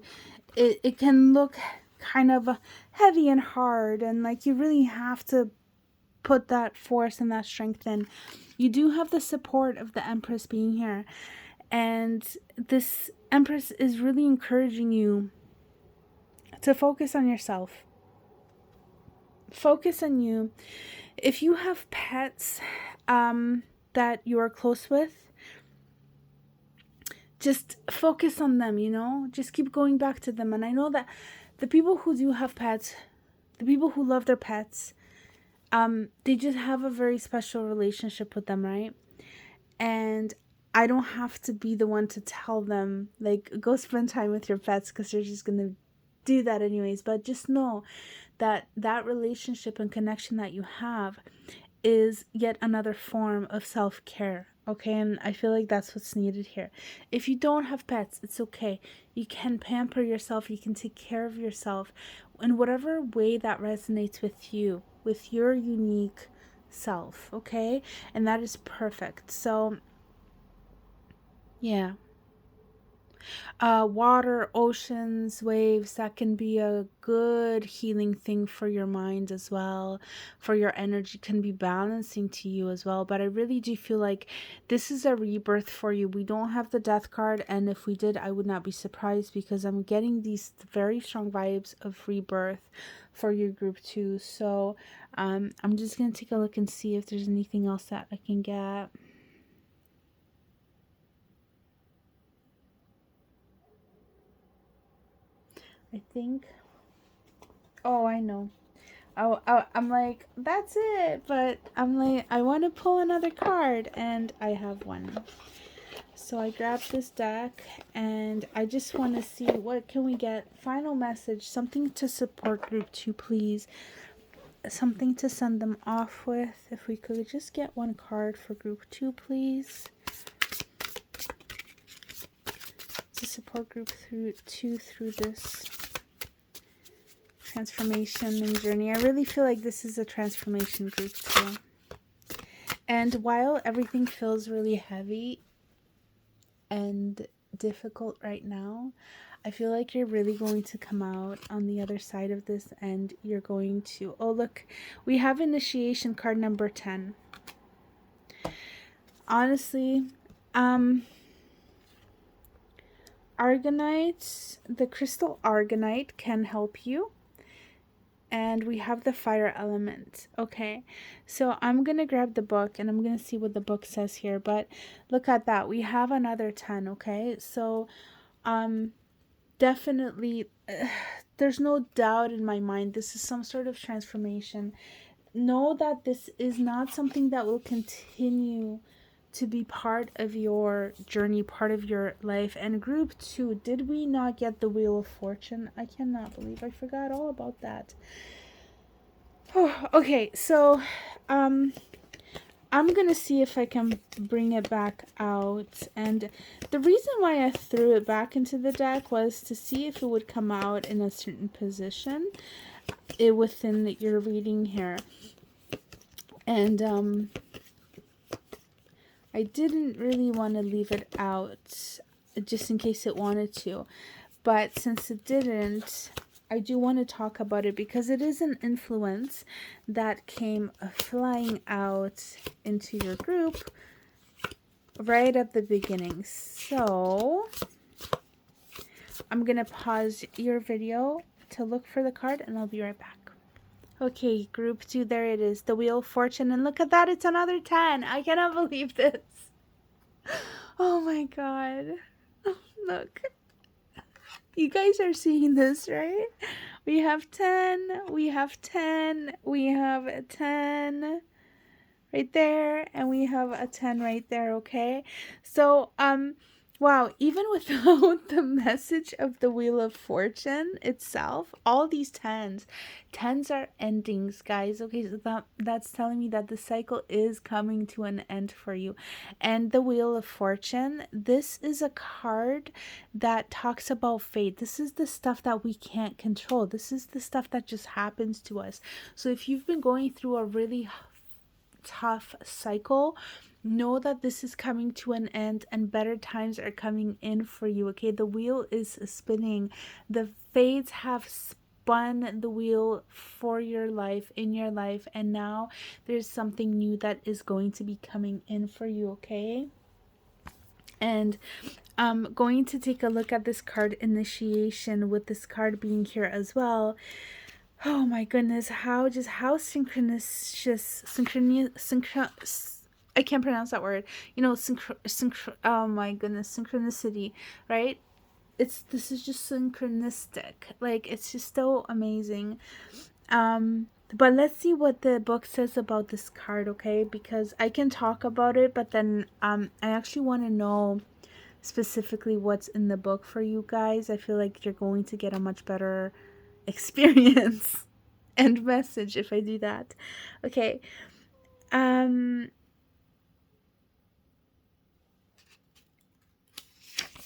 [SPEAKER 1] it can look kind of heavy and hard, and like you really have to put that force and that strength in, you do have the support of the Empress being here. And this Empress is really encouraging you to focus on yourself. Focus on you. If you have pets, that you are close with, just focus on them, you know, just keep going back to them. And I know that the people who do have pets, the people who love their pets, they just have a very special relationship with them, right? And I don't have to be the one to tell them, like, go spend time with your pets, because they're just gonna do that anyways. But just know that that relationship and connection that you have is yet another form of self-care, okay? And I feel like that's what's needed here. If you don't have pets, it's okay. You can pamper yourself, you can take care of yourself in whatever way that resonates with you, with your unique self, okay? And that is perfect. So yeah, Water, oceans, waves, that can be a good healing thing for your mind as well. For your energy, can be balancing to you as well. But I really do feel like this is a rebirth for you. We don't have the death card, and if we did, I would not be surprised, because I'm getting these very strong vibes of rebirth for your group too. So I'm just gonna take a look and see if there's anything else that I can get. I think, oh, I know. I'm like, that's it, but I'm like, I want to pull another card, and I have one. So I grabbed this deck, and I just want to see what can we get. Final message, something to support group 2, please. Something to send them off with. If we could just get one card for group 2, please. To support group 2 through this transformation and journey. I really feel like this is a transformation group too. And while everything feels really heavy and difficult right now, I feel like you're really going to come out on the other side of this, and you're going to, oh look, we have initiation card number 10. Honestly, Argonite, the crystal Argonite can help you. And we have the fire element. Okay, so I'm gonna grab the book, and I'm gonna see what the book says here. But look at that, we have another 10. Okay, so definitely there's no doubt in my mind this is some sort of transformation. Know that this is not something that will continue to be part of your journey, part of your life. And group 2, did we not get the Wheel of Fortune? I cannot believe I forgot all about that. Oh, okay, so I'm gonna see if I can bring it back out. And the reason why I threw it back into the deck was to see if it would come out in a certain position within your reading here. And I didn't really want to leave it out just in case it wanted to, but since it didn't, I do want to talk about it because it is an influence that came flying out into your group right at the beginning. So I'm gonna pause your video to look for the card, and I'll be right back. Okay, group 2, there it is, the Wheel of Fortune, and look at that, it's another 10. I cannot believe this. Oh my god. Look. You guys are seeing this, right? We have 10, we have 10, we have a 10 right there, and we have a 10 right there, okay? So, wow, even without the message of the Wheel of Fortune itself, all these 10s are endings, guys. Okay, so that's telling me that the cycle is coming to an end for you. And the Wheel of Fortune, this is a card that talks about fate. This is the stuff that we can't control. This is the stuff that just happens to us. So if you've been going through a really tough cycle, know that this is coming to an end and better times are coming in for you. Okay, the wheel is spinning. The fates have spun the wheel for your life, in your life, and now there's something new that is going to be coming in for you. Okay, and I'm going to take a look at this card, Initiation, with this card being here as well. Oh my goodness, how synchronous, I can't pronounce that word. You know, oh my goodness, synchronicity, right? This is just synchronistic. Like, it's just so amazing. But let's see what the book says about this card, okay? Because I can talk about it, but then I actually want to know specifically what's in the book for you guys. I feel like you're going to get a much better experience and message if I do that. Okay.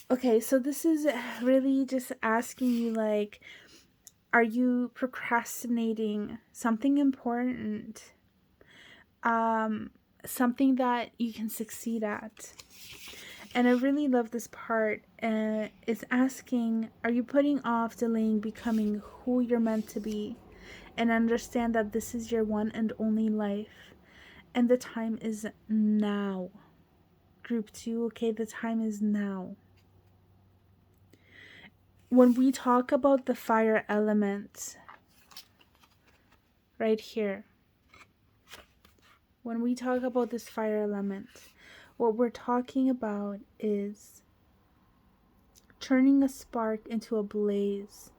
[SPEAKER 1] Okay, so this is really just asking you, like, are you procrastinating something important? Something that you can succeed at. And I really love this part. It's asking, are you putting off delaying becoming who you're meant to be? And understand that this is your one and only life. And the time is now. Group 2, okay? The time is now. When we talk about the fire element, right here, when we talk about this fire element, what we're talking about is turning a spark into a blaze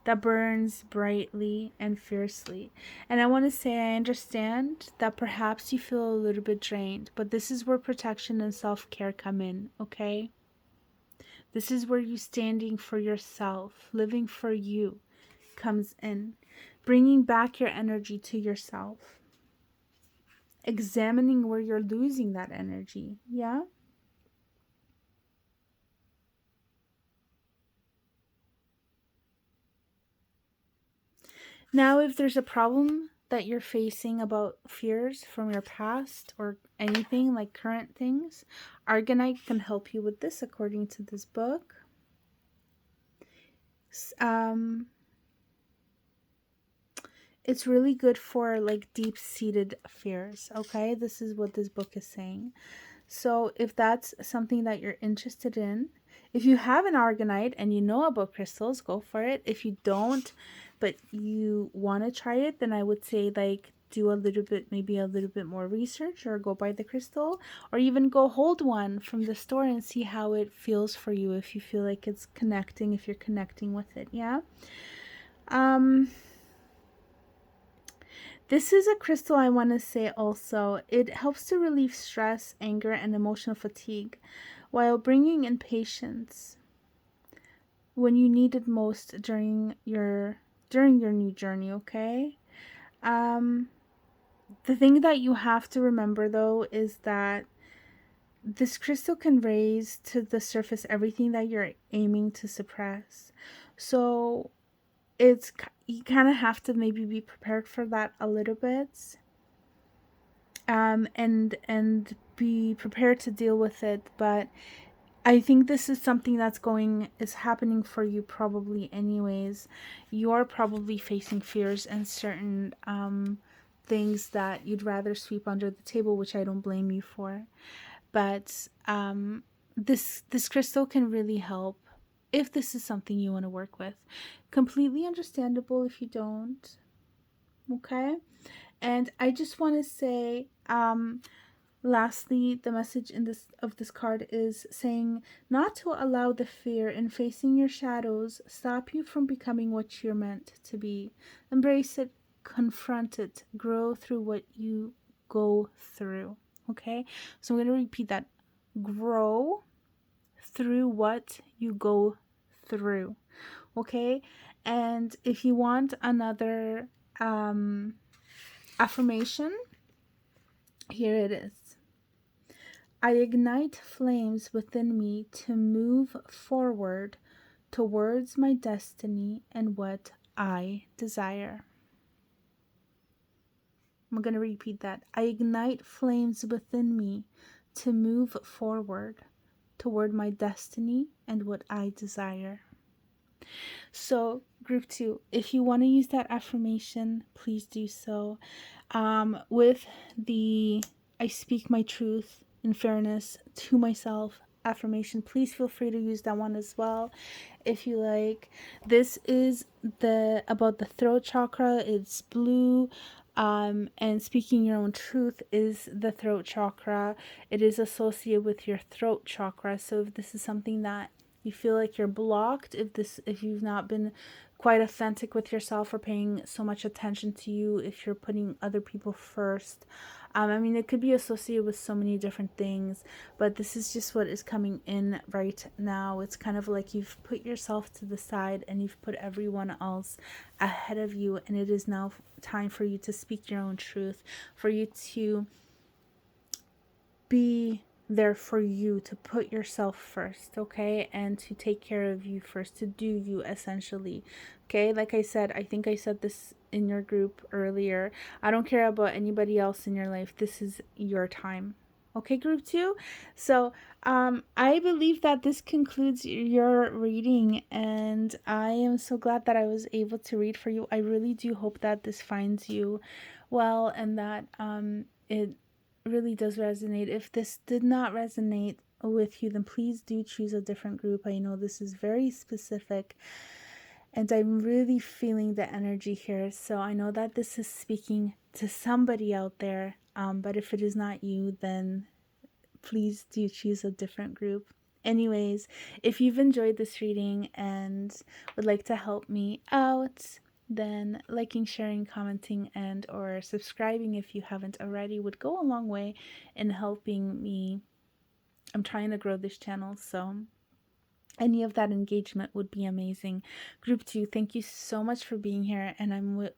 [SPEAKER 1] that burns brightly and fiercely. And I want to say, I understand that perhaps you feel a little bit drained, but this is where protection and self-care come in, okay? This is where you standing for yourself, living for you comes in. Bringing back your energy to yourself. Examining where you're losing that energy, yeah? Now, if there's a problem that you're facing about fears from your past or anything like current things, Argonite can help you with this according to this book. It's really good for like deep-seated fears, okay? This is what this book is saying. So if that's something that you're interested in, if you have an Argonite and you know about crystals, go for it. If you don't, but you want to try it, then I would say like do a little bit, maybe a little bit more research, or go buy the crystal, or even go hold one from the store and see how it feels for you, if you feel like it's connecting, if you're connecting with it, yeah? This is a crystal I want to say also. It helps to relieve stress, anger, and emotional fatigue while bringing in patience when you need it most during your new journey, okay? The thing that you have to remember though is that this crystal can raise to the surface everything that you're aiming to suppress. So it's, you kind of have to maybe be prepared for that a little bit, and be prepared to deal with it. But I think this is something is happening for you probably anyways. You're probably facing fears and certain things that you'd rather sweep under the table, which I don't blame you for. But this crystal can really help if this is something you want to work with. Completely understandable if you don't. Okay? And I just want to say, lastly, the message in this card is saying not to allow the fear in facing your shadows stop you from becoming what you're meant to be. Embrace it, confront it, grow through what you go through. Okay? So I'm going to repeat that. Grow through what you go through. Okay? And if you want another affirmation, here it is. I ignite flames within me to move forward towards my destiny and what I desire. I'm going to repeat that. I ignite flames within me to move forward toward my destiny and what I desire. So, group 2, if you want to use that affirmation, please do so. With the I speak my truth in fairness to myself affirmation, please feel free to use that one as well if you like. This is about the throat chakra. It's blue. And speaking your own truth is the throat chakra. It is associated with your throat chakra. So if this is something that you feel like you're blocked, if you've not been quite authentic with yourself or paying so much attention to you, if you're putting other people first, I mean, it could be associated with so many different things, but this is just what is coming in right now. It's kind of like you've put yourself to the side and you've put everyone else ahead of you, and it is now time for you to speak your own truth, for you to be there for you, to put yourself first, okay, and to take care of you first, to do you essentially, okay? Like I said, I think I said this in your group earlier, I don't care about anybody else in your life. This is your time, Okay, group 2. So I believe that this concludes your reading, and I am so glad that I was able to read for you. I really do hope that this finds you well, and that it really does resonate. If this did not resonate with you, then please do choose a different group. I know this is very specific, and I'm really feeling the energy here. So I know that this is speaking to somebody out there. But if it is not you, then please do choose a different group. Anyways, if you've enjoyed this reading and would like to help me out, then liking, sharing, commenting, and or subscribing if you haven't already would go a long way in helping me. I'm trying to grow this channel, so any of that engagement would be amazing. Group 2, thank you so much for being here, and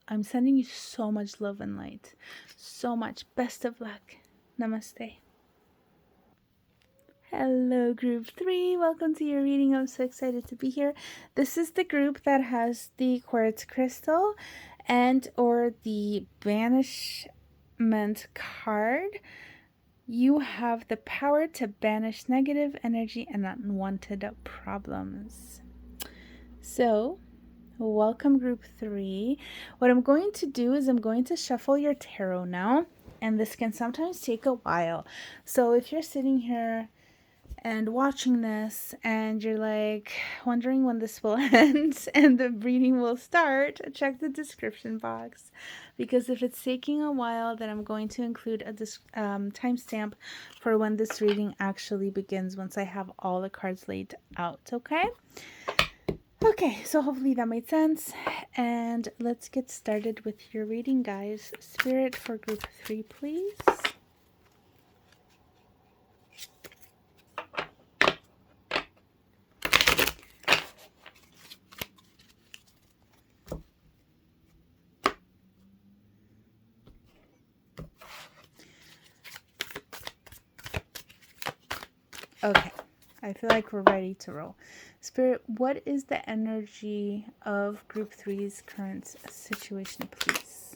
[SPEAKER 1] I'm sending you so much love and light. So much. Best of luck. Namaste. Hello, group 3. Welcome to your reading. I'm so excited to be here. This is the group that has the quartz crystal and or the banishment card. You have the power to banish negative energy and unwanted problems. So, welcome, group 3. What I'm going to do is I'm going to shuffle your tarot now, and this can sometimes take a while. So if you're sitting here and watching this and you're like wondering when this will end and the reading will start, check the description box, because if it's taking a while, then I'm going to include a timestamp for when this reading actually begins once I have all the cards laid out. Okay, so hopefully that made sense, and let's get started with your reading, guys. Spirit for group 3, please. Okay, I feel like we're ready to roll. Spirit, what is the energy of group 3's current situation, please?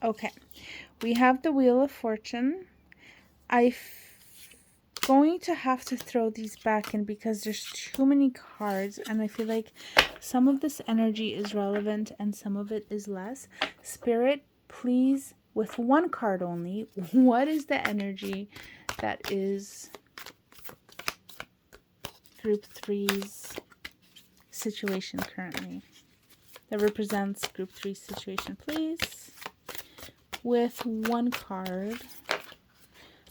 [SPEAKER 1] Okay, we have the Wheel of Fortune. I'm going to have to throw these back in because there's too many cards, and I feel like some of this energy is relevant and some of it is less. Spirit, please, with one card only, what is the energy that is group 3's situation currently? That represents group 3's situation, please. With one card.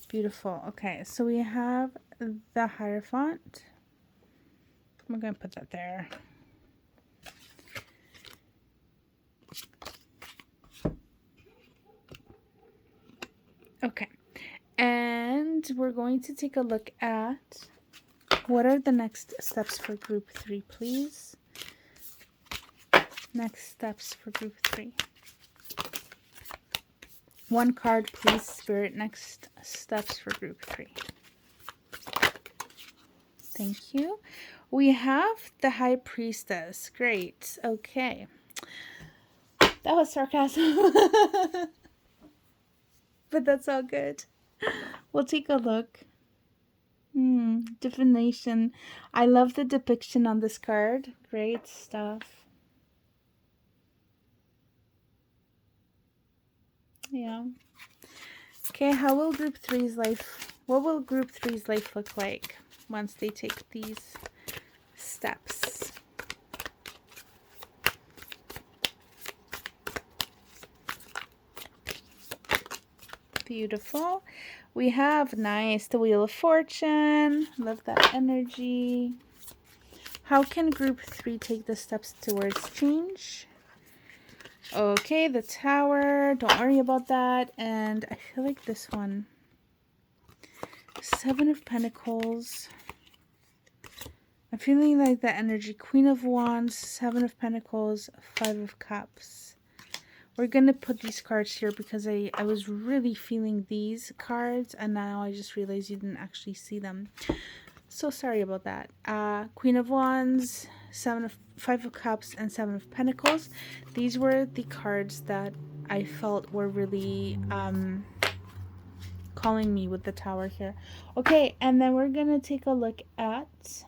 [SPEAKER 1] Beautiful. Okay, so we have the Hierophant. I'm going to put that there. Okay, and we're going to take a look at what are the next steps for group 3, please. Next steps for group 3. One card, please, Spirit. Next steps for group 3. Thank you. We have the High Priestess. Great. Okay. That was sarcasm. But that's all good. We'll take a look. Divination. I love the depiction on this card. Great stuff. Yeah. Okay, how will group 3's life, what will group 3's life look like once they take these steps? Beautiful. We have, nice, the Wheel of Fortune. Love that energy. How can group 3 take the steps towards change? Okay, the Tower. Don't worry about that. And I feel like this one. 7 of Pentacles. I'm feeling like the energy. Queen of Wands, 7 of Pentacles, 5 of Cups. We're going to put these cards here because I was really feeling these cards, and now I just realized you didn't actually see them. So sorry about that. Queen of Wands, 5 of Cups, and 7 of Pentacles. These were the cards that I felt were really calling me with the tower here. Okay, and then we're going to take a look at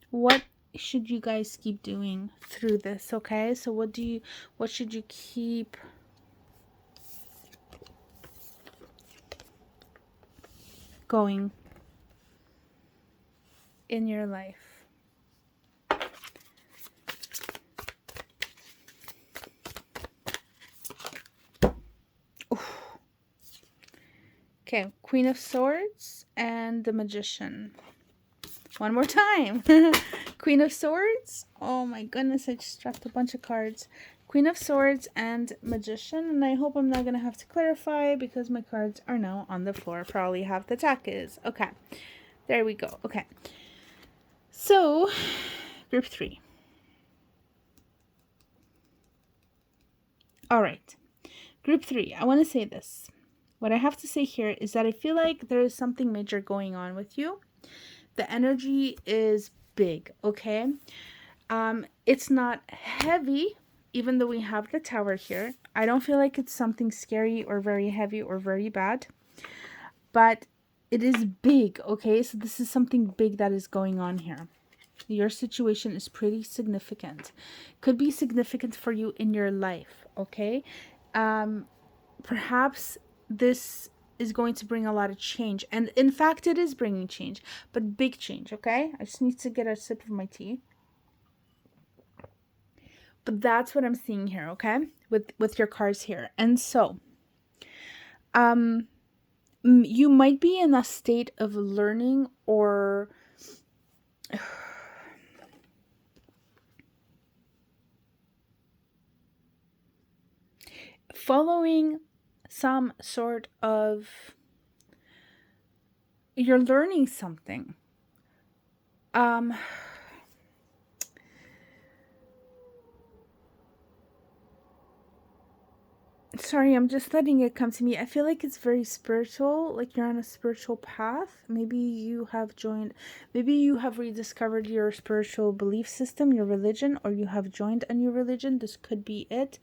[SPEAKER 1] what should you guys keep doing through this, okay? So what should you keep going in your life? Oof. Okay, Queen of Swords and the Magician. One more time. Queen of Swords. Oh my goodness, I just dropped a bunch of cards. Queen of Swords and Magician. And I hope I'm not going to have to clarify because my cards are now on the floor. Probably half the deck is. Okay. There we go. Okay. So, group 3. All right. Group 3. I want to say this. What I have to say here is that I feel like there is something major going on with you. The energy is big, okay? It's not heavy, even though we have the tower here. I don't feel like it's something scary or very heavy or very bad. But it is big, okay? So this is something big that is going on here. Your situation is pretty significant. Could be significant for you in your life, okay? Perhaps this is going to bring a lot of change. And in fact, it is bringing change, but big change, okay? I just need to get a sip of my tea. But that's what I'm seeing here, okay? With your cards here. And so, you might be in a state of learning or following some sort of, you're learning something. Sorry, I'm just letting it come to me. I feel like it's very spiritual, like you're on a spiritual path. Maybe you have rediscovered your spiritual belief system, your religion, or you have joined a new religion. This could be it.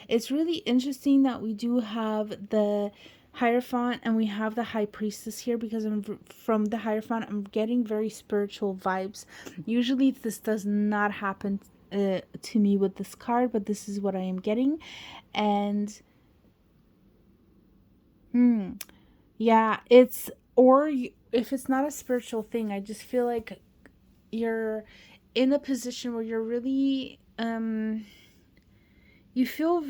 [SPEAKER 1] It's really interesting that we do have the Hierophant and we have the High Priestess here, because from the Hierophant, I'm getting very spiritual vibes. Usually this does not happen to me with this card, but this is what I am getting. And yeah, it's, or if it's not a spiritual thing, I just feel like you're in a position where you're really, you feel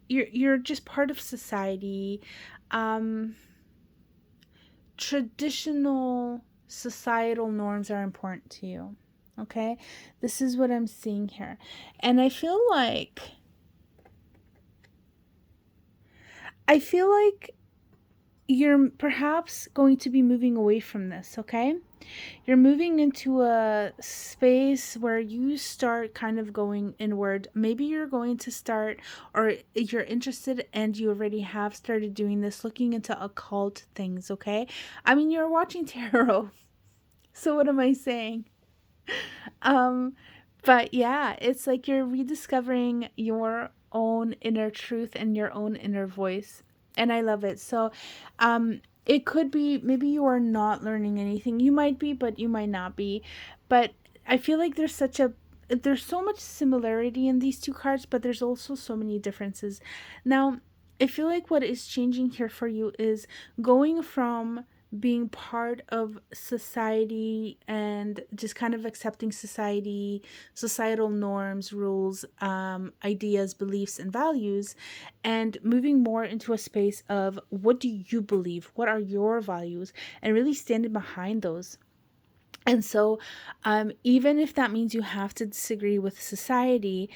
[SPEAKER 1] you're just part of society. Traditional societal norms are important to you. Okay, this is what I'm seeing here, and I feel like you're perhaps going to be moving away from this, okay? You're moving into a space where you start kind of going inward. Maybe you're going to start, or you're interested and you already have started doing this, looking into occult things, okay? I mean, you're watching tarot. So what am I saying? But yeah, it's like you're rediscovering your own inner truth and your own inner voice. And I love it. So, it could be maybe you are not learning anything. You might be, but you might not be. But I feel like there's so much similarity in these two cards, but there's also so many differences. Now, I feel like what is changing here for you is going from being part of society and just kind of accepting societal norms, rules, ideas, beliefs, and values, and moving more into a space of what do you believe? What are your values? And really standing behind those. And so, even if that means you have to disagree with society,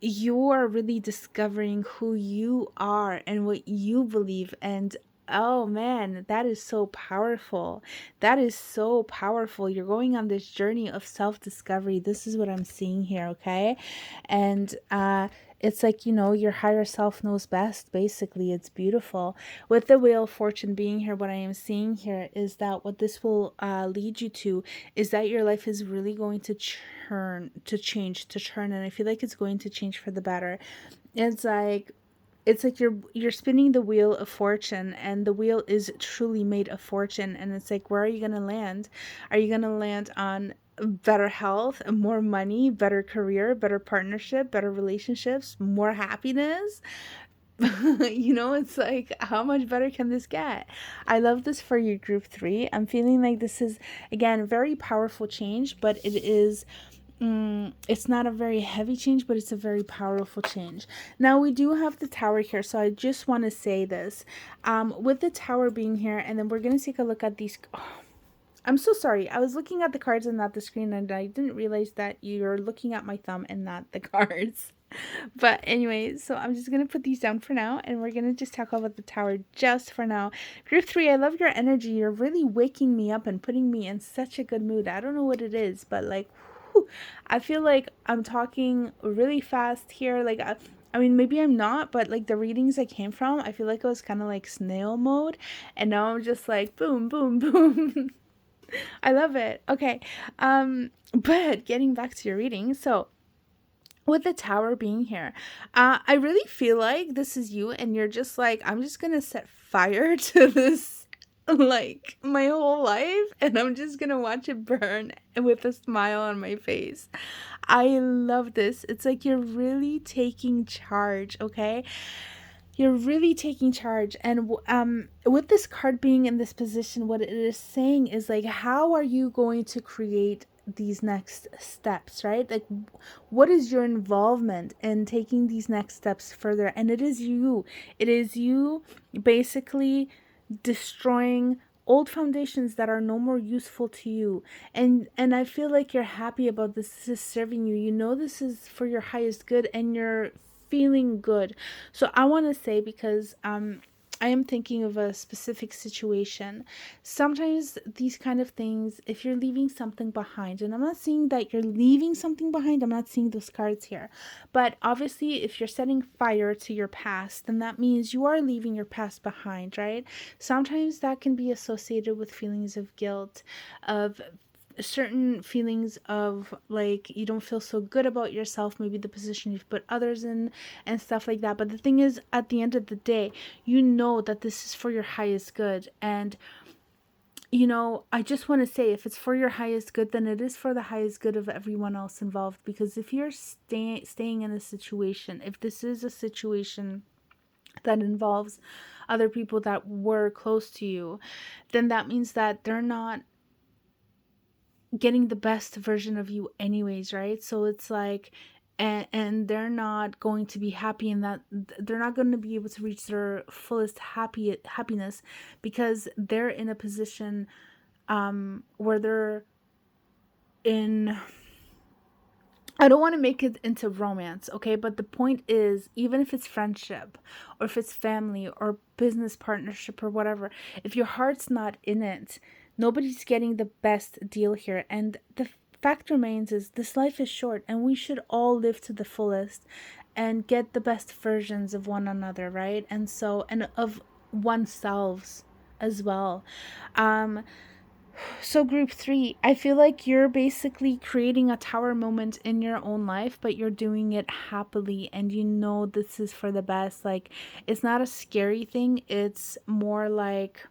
[SPEAKER 1] you are really discovering who you are and what you believe. And oh man, that is so powerful. That is so powerful. You're going on this journey of self-discovery. This is what I'm seeing here, okay? And it's like, your higher self knows best, basically. It's beautiful. With the Wheel of Fortune being here, what I am seeing here is that what this will lead you to is that your life is really going to change. And I feel like it's going to change for the better. It's like it's like you're spinning the wheel of fortune, and the wheel is truly made of fortune, and it's like, where are you going to land? Are you going to land on better health, more money, better career, better partnership, better relationships, more happiness? It's like, how much better can this get? I love this for your group 3. I'm feeling like this is, again, very powerful change, but it is, it's not a very heavy change, but it's a very powerful change. Now we do have the tower here, so I just want to say this, with the tower being here, and then we're going to take a look at these. I'm so sorry. I was looking at the cards and not the screen, and I didn't realize that you're looking at my thumb and not the cards. But anyway, so I'm just going to put these down for now, and we're going to just talk about the tower just for now. Group 3, I love your energy. You're really waking me up and putting me in such a good mood. I don't know what it is, but like, whew, I feel like I'm talking really fast here. Like, I mean, maybe I'm not, but like the readings I came from, I feel like I was kind of like snail mode, and now I'm just like boom, boom, boom. I love it. Okay. But getting back to your reading, so with the tower being here, I really feel like this is you, and you're just like, I'm just gonna set fire to this, like my whole life, and I'm just gonna watch it burn with a smile on my face. I love this. It's like you're really taking charge, okay? You're really taking charge. And with this card being in this position, what it is saying is like, how are you going to create these next steps, right? Like, what is your involvement in taking these next steps further? And it is you basically destroying old foundations that are no more useful to you. And I feel like you're happy about this. This is serving you. You know this is for your highest good, and you're feeling good. So I want to say, because I am thinking of a specific situation. Sometimes these kind of things, if you're leaving something behind, and I'm not saying that you're leaving something behind, I'm not seeing those cards here, but obviously if you're setting fire to your past, then that means you are leaving your past behind, right? Sometimes that can be associated with feelings of guilt, of certain feelings of like you don't feel so good about yourself, maybe the position you've put others in and stuff like that. But the thing is, at the end of the day, you know that this is for your highest good. And I just want to say, if it's for your highest good, then it is for the highest good of everyone else involved. Because if you're staying in a situation, if this is a situation that involves other people that were close to you, then that means that they're not getting the best version of you anyways, right? So it's like, and they're not going to be happy in that, they're not going to be able to reach their fullest happiness, because they're in a position where they're in, I don't want to make it into romance, okay? But the point is, even if it's friendship or if it's family or business partnership or whatever, if your heart's not in it, nobody's getting the best deal here. And the fact remains is, this life is short, and we should all live to the fullest and get the best versions of one another, right? And so, and of oneself as well. So group 3, I feel like you're basically creating a tower moment in your own life, but you're doing it happily, and you know this is for the best. Like, it's not a scary thing. It's more like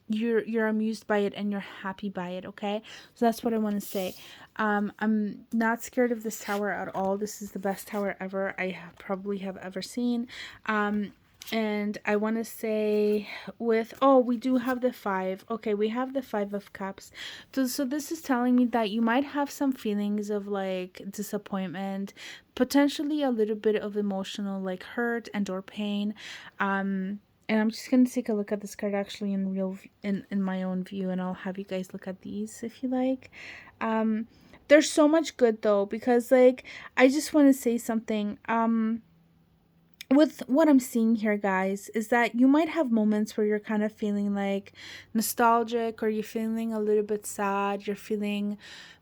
[SPEAKER 1] you're amused by it and you're happy by it, okay? So that's what I want to say. I'm not scared of this tower at all. This is the best tower ever I probably have ever seen. And I want to say we do have the 5. Okay, we have the 5 of cups. So this is telling me that you might have some feelings of like disappointment, potentially a little bit of emotional like hurt and or pain. And I'm just going to take a look at this card actually in my own view, and I'll have you guys look at these if you like. There's so much good though, because like, I just want to say something. With what I'm seeing here, guys, is that you might have moments where you're kind of feeling like nostalgic, or you're feeling a little bit sad,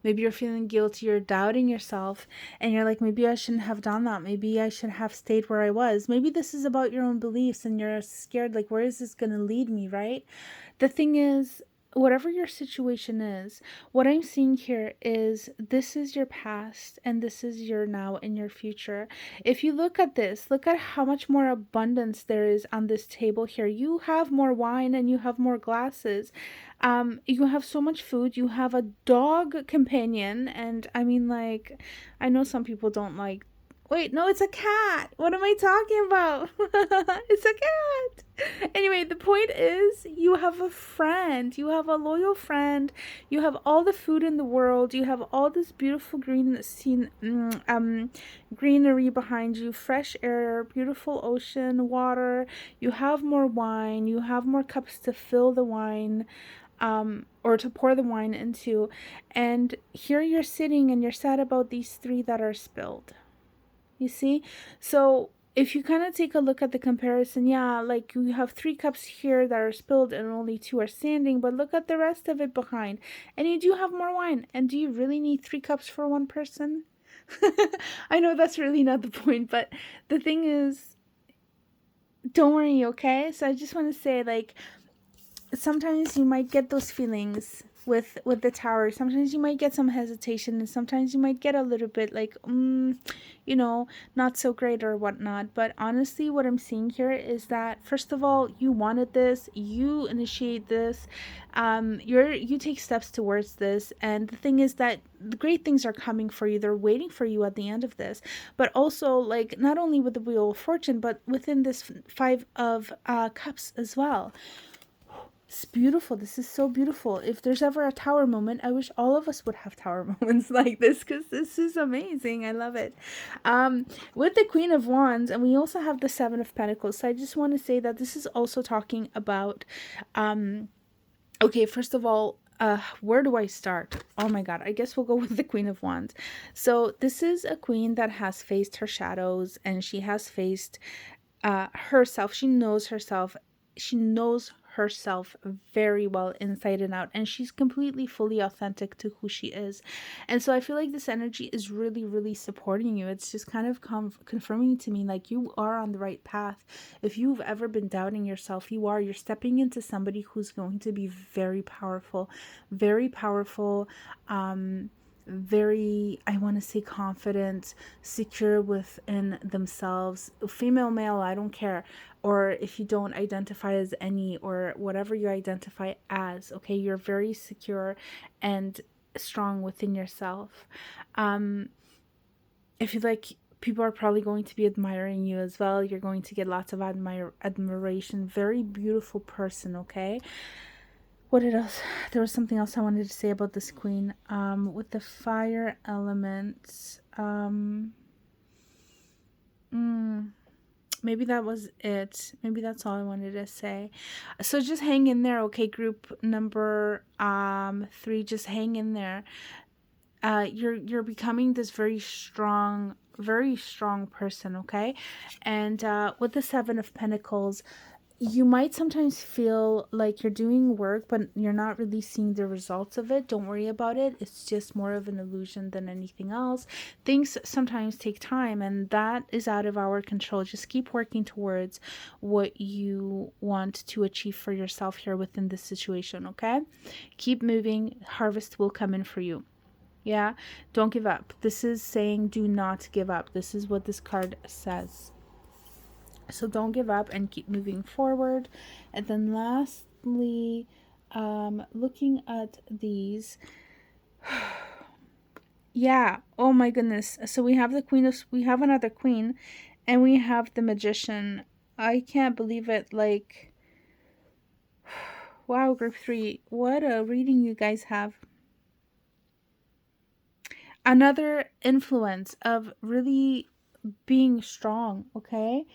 [SPEAKER 1] maybe you're feeling guilty, you're doubting yourself, and you're like, maybe I shouldn't have done that, maybe I should have stayed where I was. Maybe this is about your own beliefs, and you're scared, like, where is this going to lead me, right? The thing is, whatever your situation is, what I'm seeing here is this is your past and this is your now and your future. If you look at this, look at how much more abundance there is on this table here. You have more wine and you have more glasses. You have so much food. You have a dog companion. And I mean, like, I know some people don't like. Wait, no, it's a cat. What am I talking about? It's a cat. Anyway, the point is you have a friend. You have a loyal friend. You have all the food in the world. You have all this beautiful greenery behind you, fresh air, beautiful ocean, water. You have more wine. You have more cups to fill the wine. Or to pour the wine into. And here you're sitting and you're sad about these three that are spilled. You see? So if you kind of take a look at the comparison, yeah, like you have 3 cups here that are spilled and only 2 are standing, but look at the rest of it behind. And you do have more wine. And do you really need 3 cups for one person? I know that's really not the point, but the thing is, don't worry, okay? So I just want to say, like, sometimes you might get those feelings with the tower. Sometimes you might get some hesitation, and sometimes you might get a little bit like not so great or whatnot. But honestly, what I'm seeing here is that, first of all, you wanted this, you initiate this, you take steps towards this, and the thing is that the great things are coming for you. They're waiting for you at the end of this. But also, like, not only with the Wheel of Fortune, but within this 5 of cups as well. It's beautiful. This is so beautiful. If there's ever a tower moment, I wish all of us would have tower moments like this, because this is amazing. I love it. With the Queen of Wands, and we also have the 7 of Pentacles. So I just want to say that this is also talking about, okay, first of all, where do I start? Oh my God, I guess we'll go with the Queen of Wands. So this is a queen that has faced her shadows, and she has faced herself. She knows herself. She knows herself very well inside and out, and she's completely fully authentic to who she is. And so I feel like this energy is really, really supporting you. It's just kind of confirming to me, like, you are on the right path. If you've ever been doubting yourself, you're stepping into somebody who's going to be very powerful, very, I want to say, confident, secure within themselves. Female, male, I don't care. Or if you don't identify as any, or whatever you identify as, okay, you're very secure and strong within yourself. If you like, people are probably going to be admiring you as well. You're going to get lots of admiration. Very beautiful person, okay? What else? There was something else I wanted to say about this queen. With the fire elements. Maybe that was it. Maybe that's all I wanted to say. So just hang in there, okay? Group number 3, just hang in there. You're becoming this very strong person, okay? And with the 7 of Pentacles, you might sometimes feel like you're doing work, but you're not really seeing the results of it. Don't worry about it. It's just more of an illusion than anything else. Things sometimes take time, and that is out of our control. Just keep working towards what you want to achieve for yourself here within this situation, okay? Keep moving. Harvest will come in for you. Yeah? Don't give up. This is saying do not give up. This is what this card says. So don't give up and keep moving forward. And then lastly, looking at these, yeah, oh my goodness. So we have we have another queen, and we have the Magician. I can't believe it. Like, wow, group 3, what a reading you guys have. Another influence of really being strong, okay?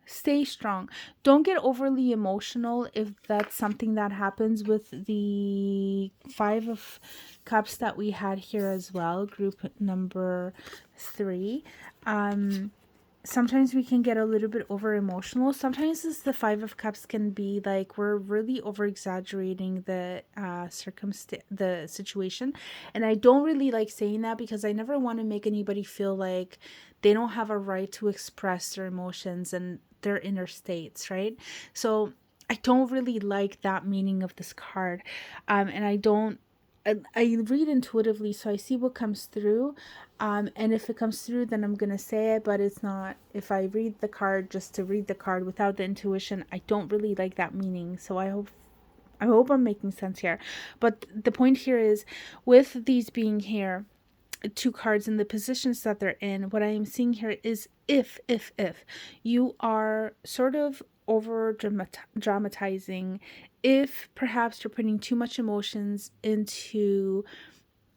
[SPEAKER 1] Stay strong. Don't get overly emotional if that's something that happens with the 5 of Cups that we had here as well, group number 3. Sometimes we can get a little bit over emotional. Sometimes the 5 of Cups can be like we're really over exaggerating the the situation, and I don't really like saying that, because I never want to make anybody feel like they don't have a right to express their emotions and their inner states, right? So I don't really like that meaning of this card. And I don't, I read intuitively, so I see what comes through. And if it comes through, then I'm going to say it, but it's not, if I read the card just to read the card without the intuition, I don't really like that meaning. So I hope I'm making sense here. But the point here is, with these being here, two cards in the positions that they're in, what I am seeing here is, if you are sort of over dramatizing, if perhaps you're putting too much emotions into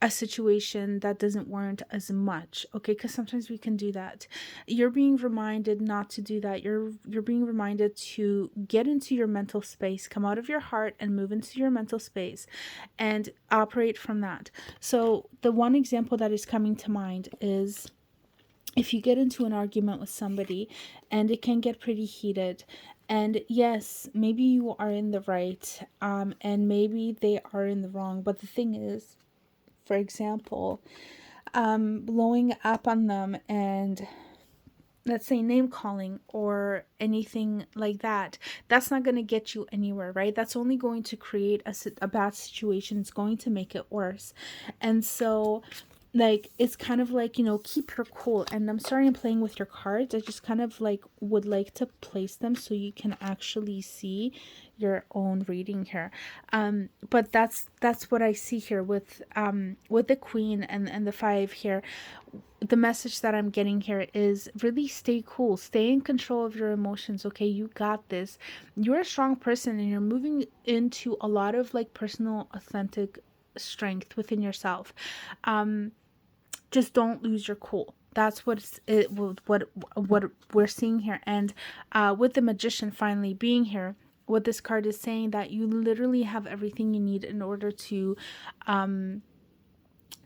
[SPEAKER 1] a situation that doesn't warrant as much, okay, because sometimes we can do that. You're being reminded not to do that. You're being reminded to get into your mental space, come out of your heart and move into your mental space and operate from that. So the one example that is coming to mind is, if you get into an argument with somebody and it can get pretty heated, and yes, maybe you are in the right, and maybe they are in the wrong, but the thing is, for example, blowing up on them and, let's say, name calling or anything like that, that's not going to get you anywhere, right? That's only going to create a bad situation. It's going to make it worse. And so, like, it's kind of like, keep your cool. And I'm sorry I'm playing with your cards. I just kind of like would like to place them so you can actually see your own reading here. But that's what I see here with the queen and the five here. The message that I'm getting here is, really stay cool, stay in control of your emotions. Okay, you got this. You're a strong person and you're moving into a lot of like personal authentic strength within yourself. Just don't lose your cool. That's what we're seeing here. And with the magician finally being here, what this card is saying, that you literally have everything you need in order to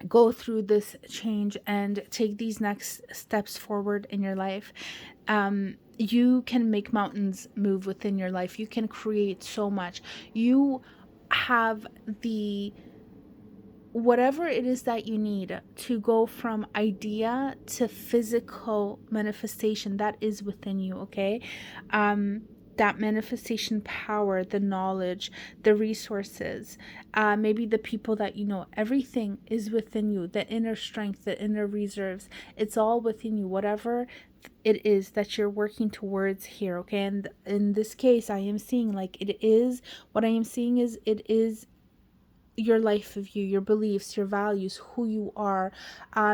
[SPEAKER 1] go through this change and take these next steps forward in your life. You can make mountains move within your life. You can create so much. You have the whatever it is that you need to go from idea to physical manifestation, that is within you. Okay, that manifestation power, the knowledge, the resources, maybe the people that you know, everything is within you. The inner strength, the inner reserves, it's all within you, whatever it is that you're working towards here. Okay, and in this case, I am seeing, like, it is, what I am seeing is, it is your life of you, your beliefs, your values, who you are.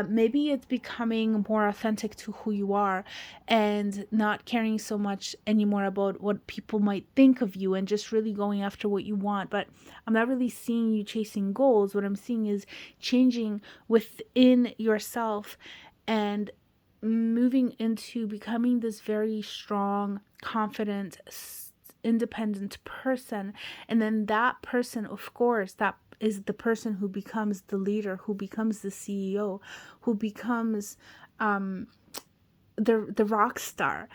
[SPEAKER 1] Maybe it's becoming more authentic to who you are and not caring so much anymore about what people might think of you and just really going after what you want. But I'm not really seeing you chasing goals. What I'm seeing is changing within yourself and moving into becoming this very strong, confident, independent person. And then that person, of course, that is the person who becomes the leader, who becomes the CEO, who becomes the rock star,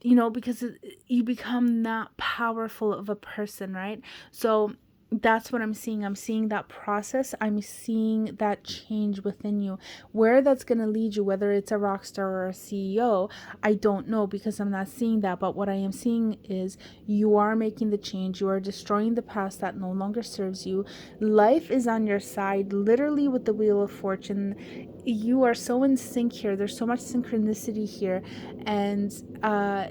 [SPEAKER 1] because you become that powerful of a person, right? So that's what I'm seeing. I'm seeing that process. I'm seeing that change within you. Where that's going to lead you, whether it's a rock star or a CEO, I don't know, because I'm not seeing that. But what I am seeing is, you are making the change. You are destroying the past that no longer serves you. Life is on your side, literally, with the Wheel of Fortune. You are so in sync here. There's so much synchronicity here. And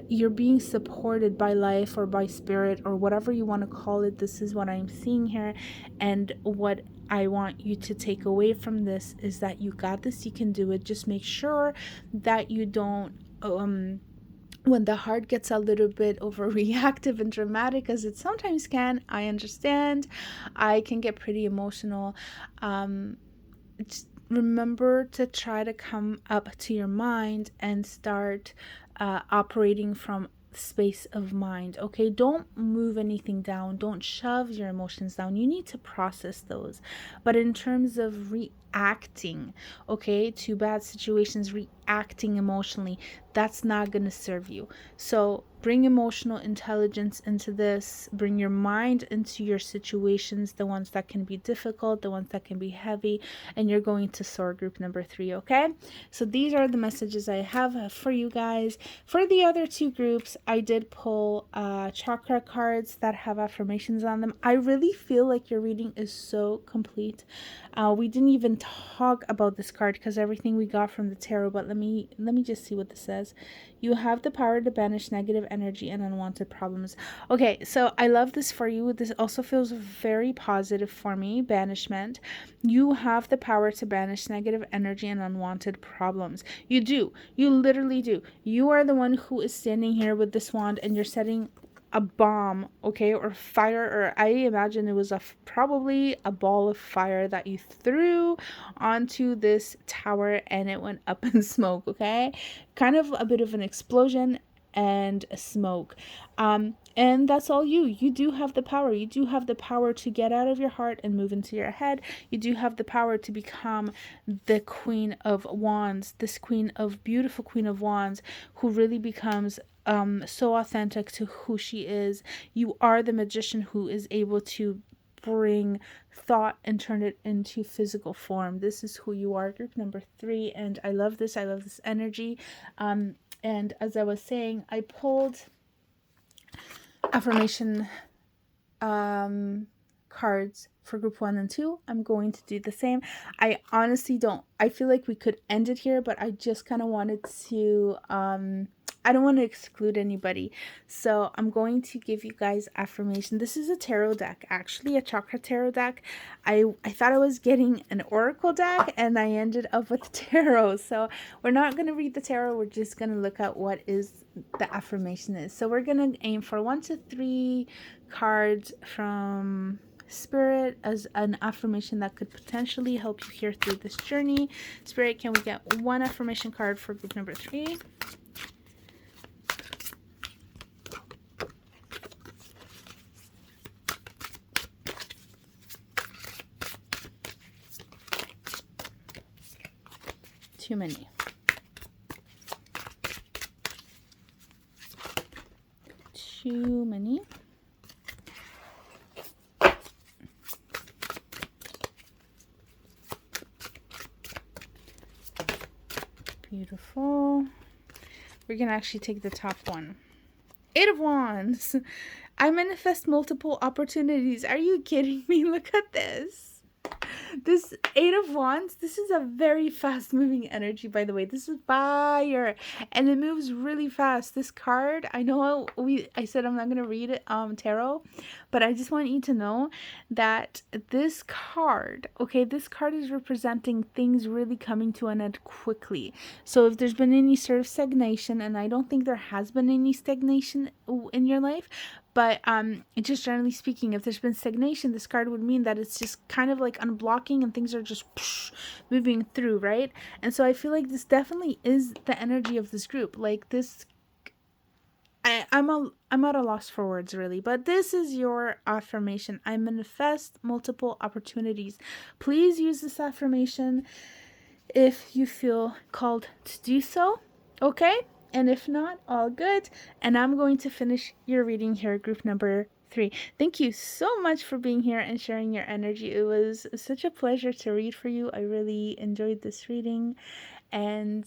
[SPEAKER 1] you're being supported by life or by spirit or whatever you want to call it. This is what I'm seeing here. And what I want you to take away from this is that you got this. You can do it. Just make sure that you don't, when the heart gets a little bit overreactive and dramatic, as it sometimes can, I understand, I can get pretty emotional. Just remember to try to come up to your mind and start operating from space of mind. Okay, don't move anything down. Don't shove your emotions down. You need to process those. But in terms of reacting, okay, to bad situations, reacting emotionally. That's not going to serve you. So bring emotional intelligence into this. Bring your mind into your situations, the ones that can be difficult, the ones that can be heavy, and you're going to soar, group number 3, okay? So these are the messages I have for you guys. For the other 2 groups, I did pull chakra cards that have affirmations on them. I really feel like your reading is so complete. We didn't even talk about this card because everything we got from the tarot, but let me just see what this says. You have the power to banish negative energy and unwanted problems. Okay, so I love this for you. This also feels very positive for me. Banishment. You have the power to banish negative energy and unwanted problems. You do. You literally do. You are the one who is standing here with this wand and you're setting a bomb, okay, or fire, or I imagine it was probably a ball of fire that you threw onto this tower and it went up in smoke, okay? Kind of a bit of an explosion and smoke. And that's all you. You do have the power. You do have the power to get out of your heart and move into your head. You do have the power to become the Queen of Wands, this beautiful Queen of Wands, who really becomes so authentic to who she is. You are the magician who is able to bring thought and turn it into physical form. This is who you are, group number 3, and I love this. I love this energy. And as I was saying, I pulled affirmation cards for group 1 and 2. I'm going to do the same. I honestly don't, I feel like we could end it here, but I just kind of wanted to I don't want to exclude anybody, so I'm going to give you guys affirmation. This is a tarot deck, actually a chakra tarot deck. I thought I was getting an oracle deck and I ended up with tarot, so we're not going to read the tarot. We're just going to look at what is the affirmation is. So we're going to aim for 1 to 3 cards from Spirit as an affirmation that could potentially help you here through this journey. Spirit, can we get 1 affirmation card for group number 3? Too many. Too many. Beautiful. We're going to actually take the top one. 8 of Wands. I manifest multiple opportunities. Are you kidding me? Look at this. This 8 of Wands, this is a very fast moving energy, by the way. This is fire and it moves really fast. This card, I know I said I'm not going to read it tarot, but I just want you to know that this card, okay, this card is representing things really coming to an end quickly. So if there's been any sort of stagnation, and I don't think there has been any stagnation in your life, but just generally speaking, if there's been stagnation, this card would mean that it's just kind of like unblocking and things are just moving through, right? And so I feel like this definitely is the energy of this group. Like this, I'm at a loss for words, really, but this is your affirmation. I manifest multiple opportunities. Please use this affirmation if you feel called to do so, okay? And if not, all good. And I'm going to finish your reading here, group number 3. Thank you so much for being here and sharing your energy. It was such a pleasure to read for you. I really enjoyed this reading. And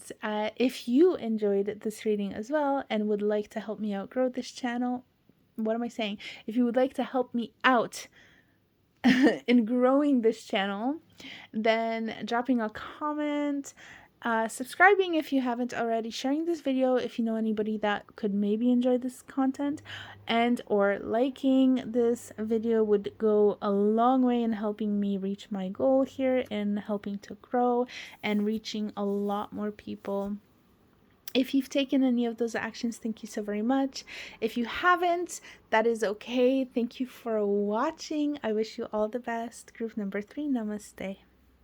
[SPEAKER 1] if you enjoyed this reading as well and would like to help me out grow this channel, what am I saying? If you would like to help me out in growing this channel, then dropping a comment, subscribing if you haven't already, sharing this video if you know anybody that could maybe enjoy this content, and or liking this video would go a long way in helping me reach my goal here, in helping to grow and reaching a lot more people. If you've taken any of those actions, thank you so very much. If you haven't, that is okay. Thank you for watching. I wish you all the best. Group number 3, namaste.